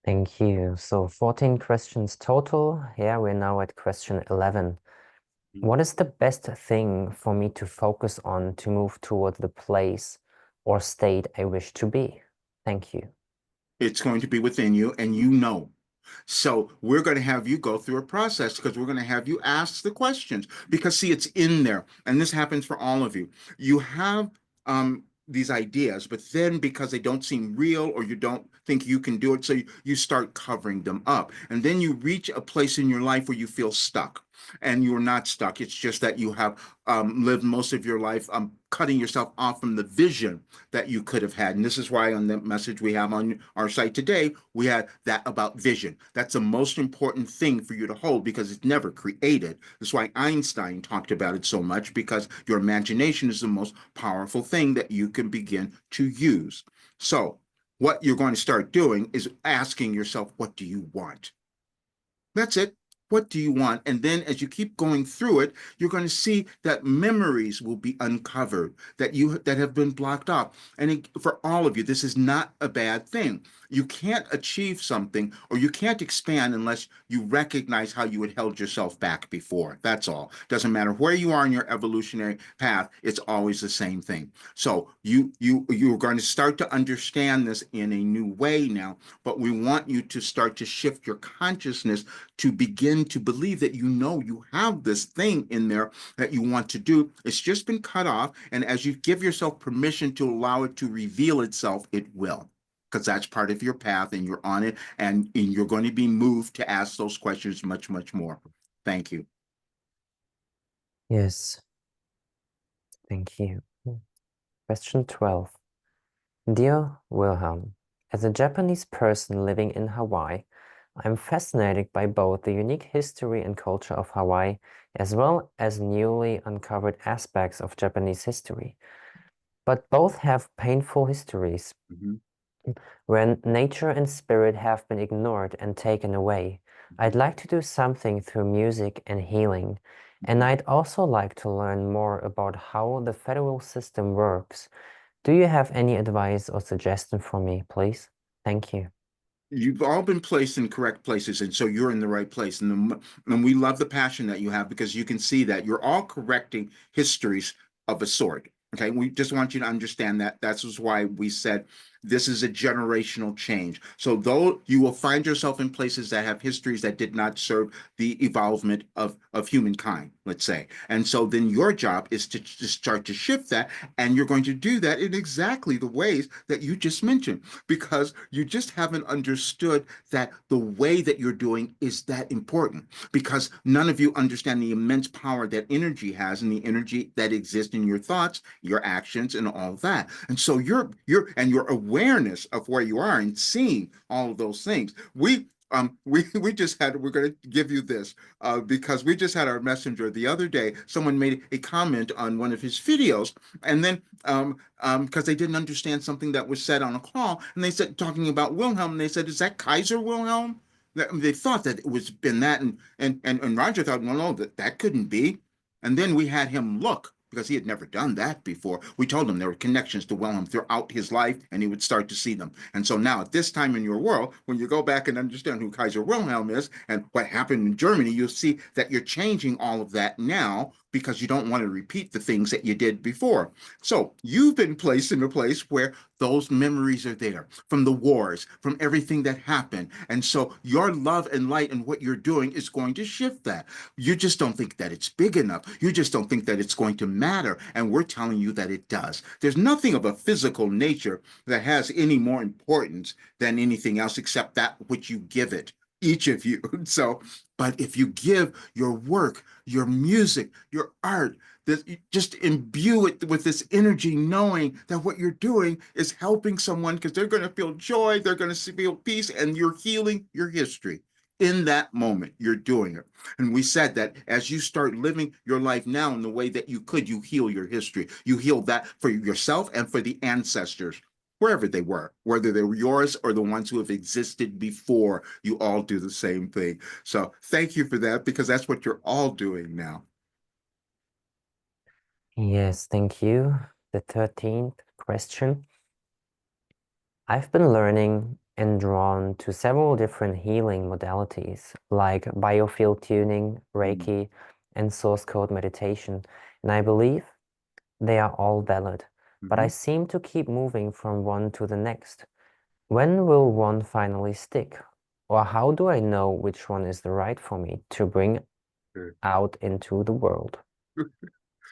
Thank you. So 14 questions total. Yeah, we're now at question 11. What is the best thing for me to focus on to move towards the place or state I wish to be? Thank you. It's going to be within you, and you know. So we're going to have you go through a process because we're going to have you ask the questions because see, it's in there. And this happens for all of you. You have these ideas, but then because they don't seem real or you don't think you can do it, so you start covering them up. And then you reach a place in your life where you feel stuck. And you're not stuck. It's just that you have lived most of your life cutting yourself off from the vision that you could have had. And this is why on the message we have on our site today, we had that about vision. That's the most important thing for you to hold because it's never created. That's why Einstein talked about it so much because your imagination is the most powerful thing that you can begin to use. So what you're going to start doing is asking yourself, what do you want? That's it. What do you want? And then as you keep going through it, you're going to see that memories will be uncovered that have been blocked off. And for all of you, this is not a bad thing. You can't achieve something or you can't expand unless you recognize how you had held yourself back before. That's all. Doesn't matter where you are in your evolutionary path, it's always the same thing. So you're going to start to understand this in a new way now, but we want you to start to shift your consciousness to begin to believe that you have this thing in there that you want to do. It's just been cut off. And as you give yourself permission to allow it to reveal itself, it will. Because that's part of your path and you're on it and you're going to be moved to ask those questions much, much more. Thank you. Yes. Thank you. Question 12. Dear Wilhelm, as a Japanese person living in Hawaii, I'm fascinated by both the unique history and culture of Hawaii, as well as newly uncovered aspects of Japanese history. But both have painful histories when nature and spirit have been ignored and taken away. I'd like to do something through music and healing, and I'd also like to learn more about how the federal system works. Do you have any advice or suggestion for me, please? Thank you. You've all been placed in correct places, and so you're in the right place. And we love the passion that you have because you can see that you're all correcting histories of a sort. Okay, we just want you to understand that. That's why we said this is a generational change. So though you will find yourself in places that have histories that did not serve the evolvement of humankind, let's say. And so then your job is to start to shift that, and you're going to do that in exactly the ways that you just mentioned, because you just haven't understood that the way that you're doing is that important, because none of you understand the immense power that energy has and the energy that exists in your thoughts, your actions, and all that. And so your awareness of where you are and seeing all of those things. We're going to give you this because we just had our messenger the other day. Someone made a comment on one of his videos, and then because they didn't understand something that was said on a call, and they said talking about Wilhelm, and they said, "Is that Kaiser Wilhelm?" They thought that it was been that, and Roger thought, "No, no, that couldn't be." And then we had him look. because he had never done that before. We told him there were connections to Wilhelm throughout his life, and he would start to see them. And so now, at this time in your world, when you go back and understand who Kaiser Wilhelm is and what happened in Germany, you'll see that you're changing all of that now because you don't want to repeat the things that you did before. So you've been placed in a place where those memories are there from the wars, from everything that happened. And so your love and light and what you're doing is going to shift that. You just don't think that it's big enough. You just don't think that it's going to matter. And we're telling you that it does. There's nothing of a physical nature that has any more importance than anything else except that which you give it, each of you. So, but if you give your work, your music, your art, that just imbue it with this energy, knowing that what you're doing is helping someone because they're going to feel joy, they're going to feel peace, and you're healing your history. In that moment, you're doing it. And we said that as you start living your life now in the way that you could, you heal your history. You heal that for yourself and for the ancestors, wherever they were, whether they were yours or the ones who have existed before. You all do the same thing. So thank you for that, because that's what you're all doing now. Yes, thank you. The 13th question. I've been learning and drawn to several different healing modalities like biofield tuning, Reiki, and source code meditation, and I believe they are all valid, but I seem to keep moving from one to the next. When will one finally stick? Or how do I know which one is the right for me to bring out into the world?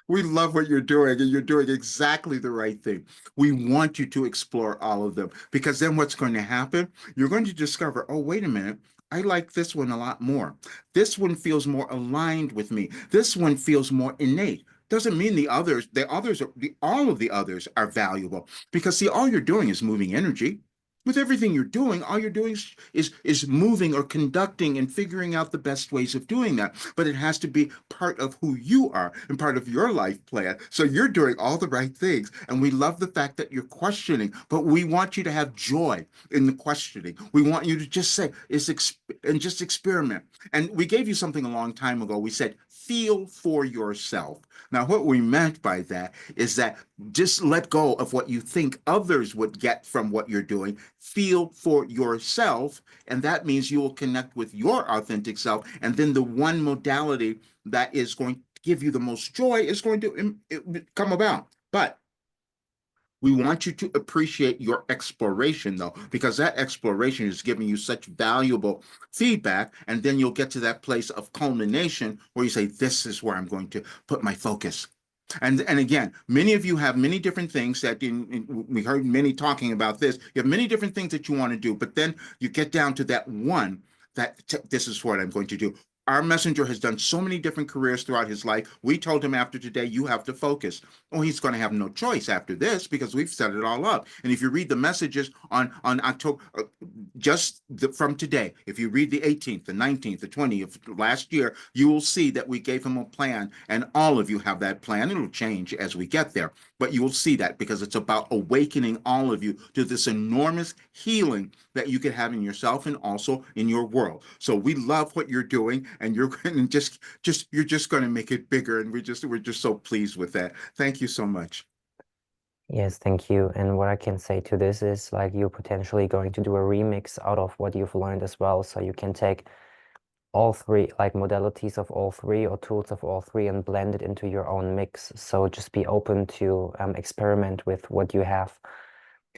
We love what you're doing, and you're doing exactly the right thing. We want you to explore all of them, because then what's going to happen? You're going to discover, oh, wait a minute. I like this one a lot more. This one feels more aligned with me. This one feels more innate. Doesn't mean all of the others are valuable, because see, all you're doing is moving energy. With everything you're doing, all you're doing is moving or conducting and figuring out the best ways of doing that. But it has to be part of who you are and part of your life plan. So you're doing all the right things. And we love the fact that you're questioning, but we want you to have joy in the questioning. We want you to just say, and just experiment. And we gave you something a long time ago. We said, feel for yourself. Now, what we meant by that is that just let go of what you think others would get from what you're doing. Feel for yourself. And that means you will connect with your authentic self. And then the one modality that is going to give you the most joy is going to come about. But we want you to appreciate your exploration, though, because that exploration is giving you such valuable feedback. And then you'll get to that place of culmination where you say, this is where I'm going to put my focus. And again, many of you have many different things that we heard many talking about this. You have many different things that you want to do, but then you get down to that one that this is what I'm going to do. Our messenger has done so many different careers throughout his life. We told him after today, you have to focus. Oh, he's going to have no choice after this because we've set it all up. And if you read the messages on October, from today, if you read the 18th, the 19th, the 20th of last year, you will see that we gave him a plan, and all of you have that plan. It'll change as we get there, but you will see that because it's about awakening all of you to this enormous healing that you can have in yourself and also in your world. So we love what you're doing, and you're going to you're just going to make it bigger, and we're just so pleased with that. Thank you so much. Yes, thank you. And what I can say to this is like you're potentially going to do a remix out of what you've learned as well. So you can take all three, like modalities of all three or tools of all three, and blend it into your own mix. So just be open to experiment with what you have.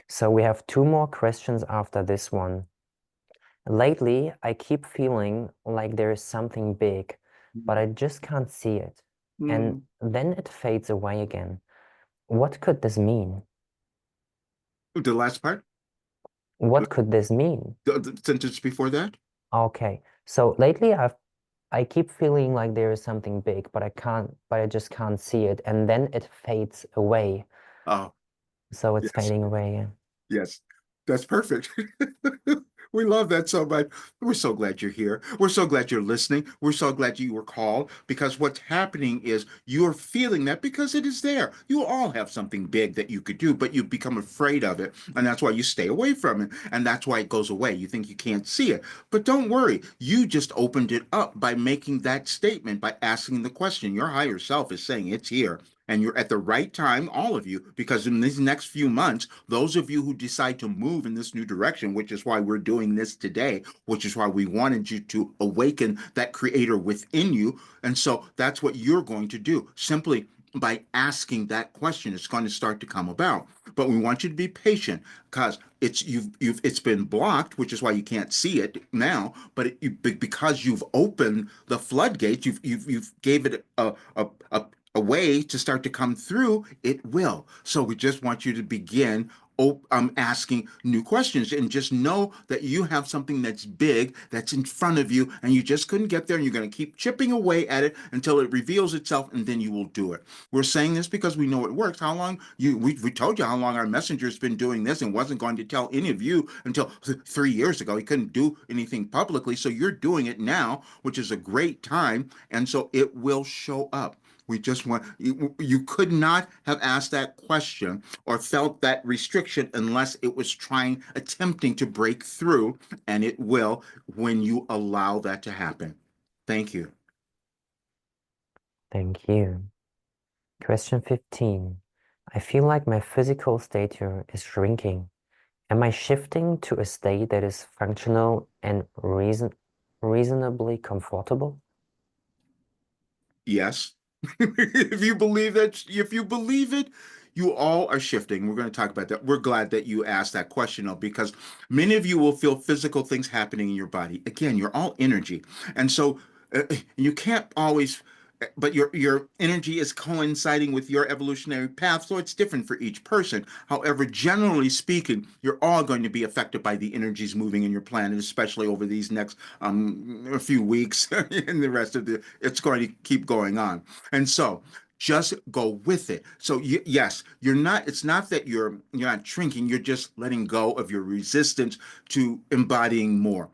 So we have two more questions after this one. Lately, I keep feeling like there is something big, but I just can't see it. And then it fades away again. What could this mean? The last part? What could this mean? The sentence before that? Okay. So lately I keep feeling like there is something big, but I just can't see it. And then it fades away. Oh, So it's yes. fading away. Yes, that's perfect. We love that so much. We're so glad you're here. We're so glad you're listening. We're so glad you were called, because what's happening is you're feeling that because it is there. You all have something big that you could do, but you become afraid of it. And that's why you stay away from it. And that's why it goes away. You think you can't see it. But don't worry. You just opened it up by making that statement, by asking the question. Your higher self is saying it's here. And you're at the right time, all of you, because in these next few months, those of you who decide to move in this new direction, which is why we're doing this today, which is why we wanted you to awaken that creator within you. And so that's what you're going to do. Simply by asking that question, it's going to start to come about. But we want you to be patient because it's been blocked, which is why you can't see it now. But because you've opened the floodgates, you've gave it a way to start to come through. It will. So we just want you to begin asking new questions and just know that you have something that's big that's in front of you and you just couldn't get there, and you're going to keep chipping away at it until it reveals itself, and then you will do it. We're saying this because we know it works. How long we told you how long our messenger's been doing this and wasn't going to tell any of you until 3 years ago. He couldn't do anything publicly, so you're doing it now, which is a great time, and so it will show up. We just want you could not have asked that question or felt that restriction unless it was attempting to break through, and it will when you allow that to happen. Thank you. Thank you. Question 15. I feel like my physical stature is shrinking. Am I shifting to a state that is functional and reasonably comfortable? Yes. If you believe that, if you believe it, you all are shifting. We're going to talk about that. We're glad that you asked that question, though, because many of you will feel physical things happening in your body. Again, you're all energy. And so you can't always, but your energy is coinciding with your evolutionary path, so it's different for each person. However, generally speaking, you're all going to be affected by the energies moving in your planet, especially over these next a few weeks and the rest of it's going to keep going on. And so just go with it. So yes, you're not, it's not that you're not shrinking, you're just letting go of your resistance to embodying more.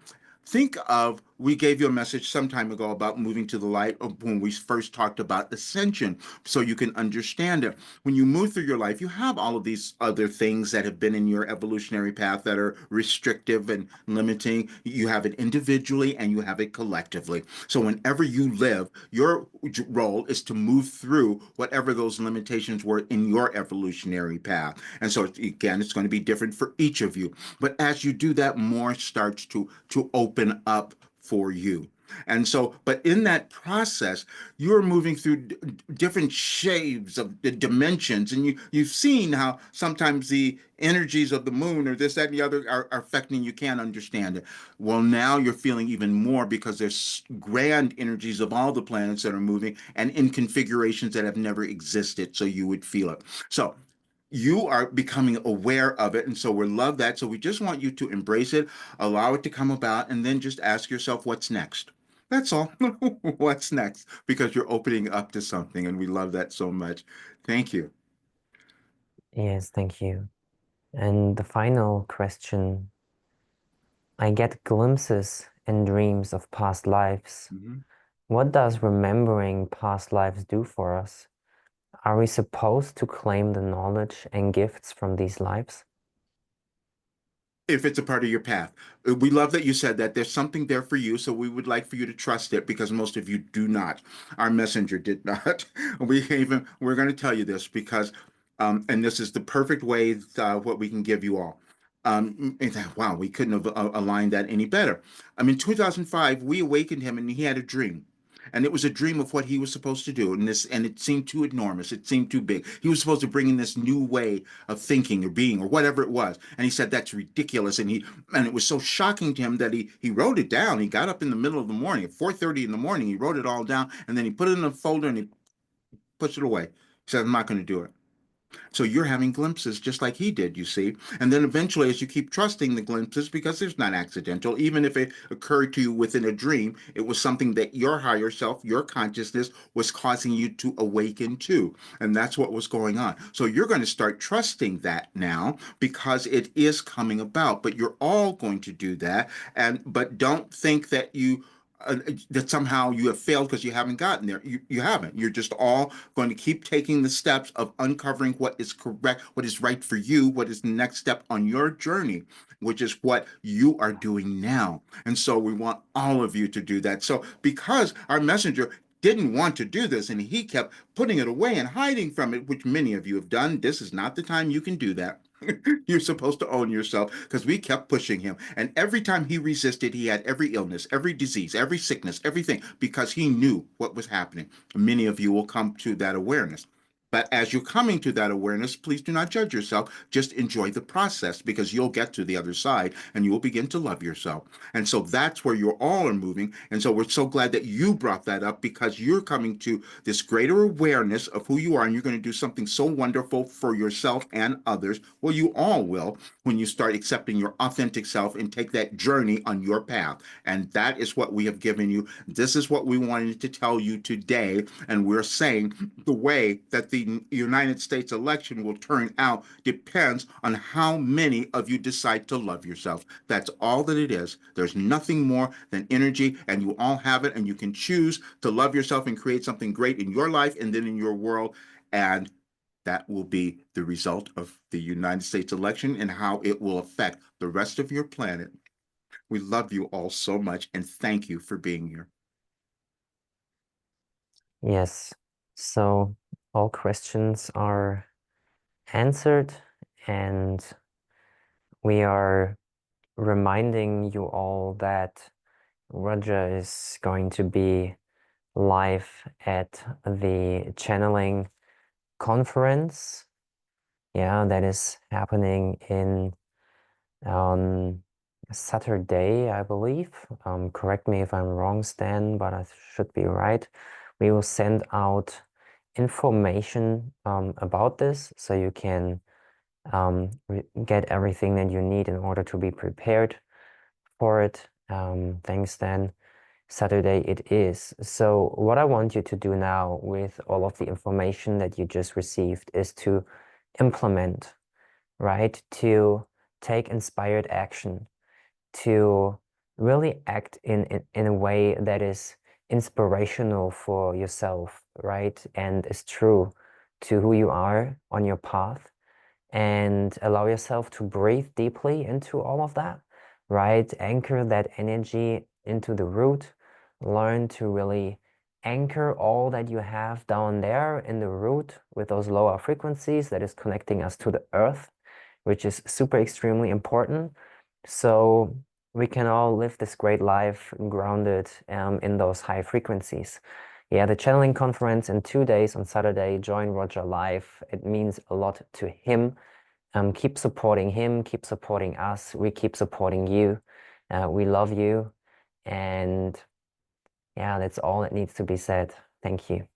Think of, we gave you a message some time ago about moving to the light when we first talked about ascension, so you can understand it. When you move through your life, you have all of these other things that have been in your evolutionary path that are restrictive and limiting. You have it individually and you have it collectively. So whenever you live, your role is to move through whatever those limitations were in your evolutionary path. And so again, it's going to be different for each of you. But as you do that, more starts to open up for you. And so, but in that process, you're moving through different shades of the dimensions, and you've seen how sometimes the energies of the moon or this, that, and the other are affecting you. Can't understand it. Well, now you're feeling even more because there's grand energies of all the planets that are moving and in configurations that have never existed. So you would feel it. So you are becoming aware of it, and so we love that. So we just want you to embrace it, allow it to come about, and then just ask yourself what's next. That's all. What's next? Because you're opening up to something, and we love that so much. Thank you. Yes, thank you. And the final question, I get glimpses and dreams of past lives. Mhm. What does remembering past lives do for us? Are we supposed to claim the knowledge and gifts from these lives? If it's a part of your path. We love that you said that there's something there for you, so we would like for you to trust it because most of you do not. Our messenger did not. We're going to tell you this because, and this is the perfect way what we can give you all. Wow, we couldn't have aligned that any better. In 2005, we awakened him and he had a dream. And it was a dream of what he was supposed to do, and it seemed too enormous. It seemed too big. He was supposed to bring in this new way of thinking or being or whatever it was. And he said that's ridiculous. And it was so shocking to him that he wrote it down. He got up in the middle of the morning at 4:30 in the morning. He wrote it all down, and then he put it in a folder and he pushed it away. He said, "I'm not going to do it." So you're having glimpses just like he did, you see. And then eventually, as you keep trusting the glimpses, because it's not accidental, even if it occurred to you within a dream, it was something that your higher self, your consciousness was causing you to awaken to. And that's what was going on. So you're going to start trusting that now because it is coming about. But you're all going to do that. But don't think that that somehow you have failed because you haven't gotten there. You haven't. You're just all going to keep taking the steps of uncovering what is correct, what is right for you, what is the next step on your journey, which is what you are doing now. And so we want all of you to do that. So because our messenger didn't want to do this, and he kept putting it away and hiding from it, which many of you have done. This is not the time you can do that. You're supposed to own yourself because we kept pushing him. And every time he resisted, he had every illness, every disease, every sickness, everything, because he knew what was happening. Many of you will come to that awareness. But as you're coming to that awareness, please do not judge yourself. Just enjoy the process because you'll get to the other side and you will begin to love yourself. And so that's where you're all are moving. And so we're so glad that you brought that up because you're coming to this greater awareness of who you are and you're going to do something so wonderful for yourself and others. Well, you all will when you start accepting your authentic self and take that journey on your path. And that is what we have given you. This is what we wanted to tell you today. And we're saying the way that the United States election will turn out depends on how many of you decide to love yourself. That's all that it is. There's nothing more than energy, and you all have it, and you can choose to love yourself and create something great in your life and then in your world. And that will be the result of the United States election and how it will affect the rest of your planet. We love you all so much, and thank you for being here. Yes. So all questions are answered, and we are reminding you all that Roger is going to be live at the channeling conference. Yeah, that is happening on Saturday, I believe. Correct me if I'm wrong, Stan, but I should be right. We will send out information about this so you can get everything that you need in order to be prepared for it. Thanks, Stan. Saturday it is. So what I want you to do now with all of the information that you just received is to implement, right? To take inspired action, to really act in a way that is inspirational for yourself, right? And is true to who you are on your path, and allow yourself to breathe deeply into all of that, right? Anchor that energy into the root. Learn to really anchor all that you have down there in the root with those lower frequencies that is connecting us to the earth, which is super extremely important. So we can all live this great life grounded in those high frequencies. Yeah, the channeling conference in 2 days on Saturday. Join Roger live. It means a lot to him. Keep supporting him, keep supporting us. We keep supporting you. We love you. And yeah, that's all that needs to be said. Thank you.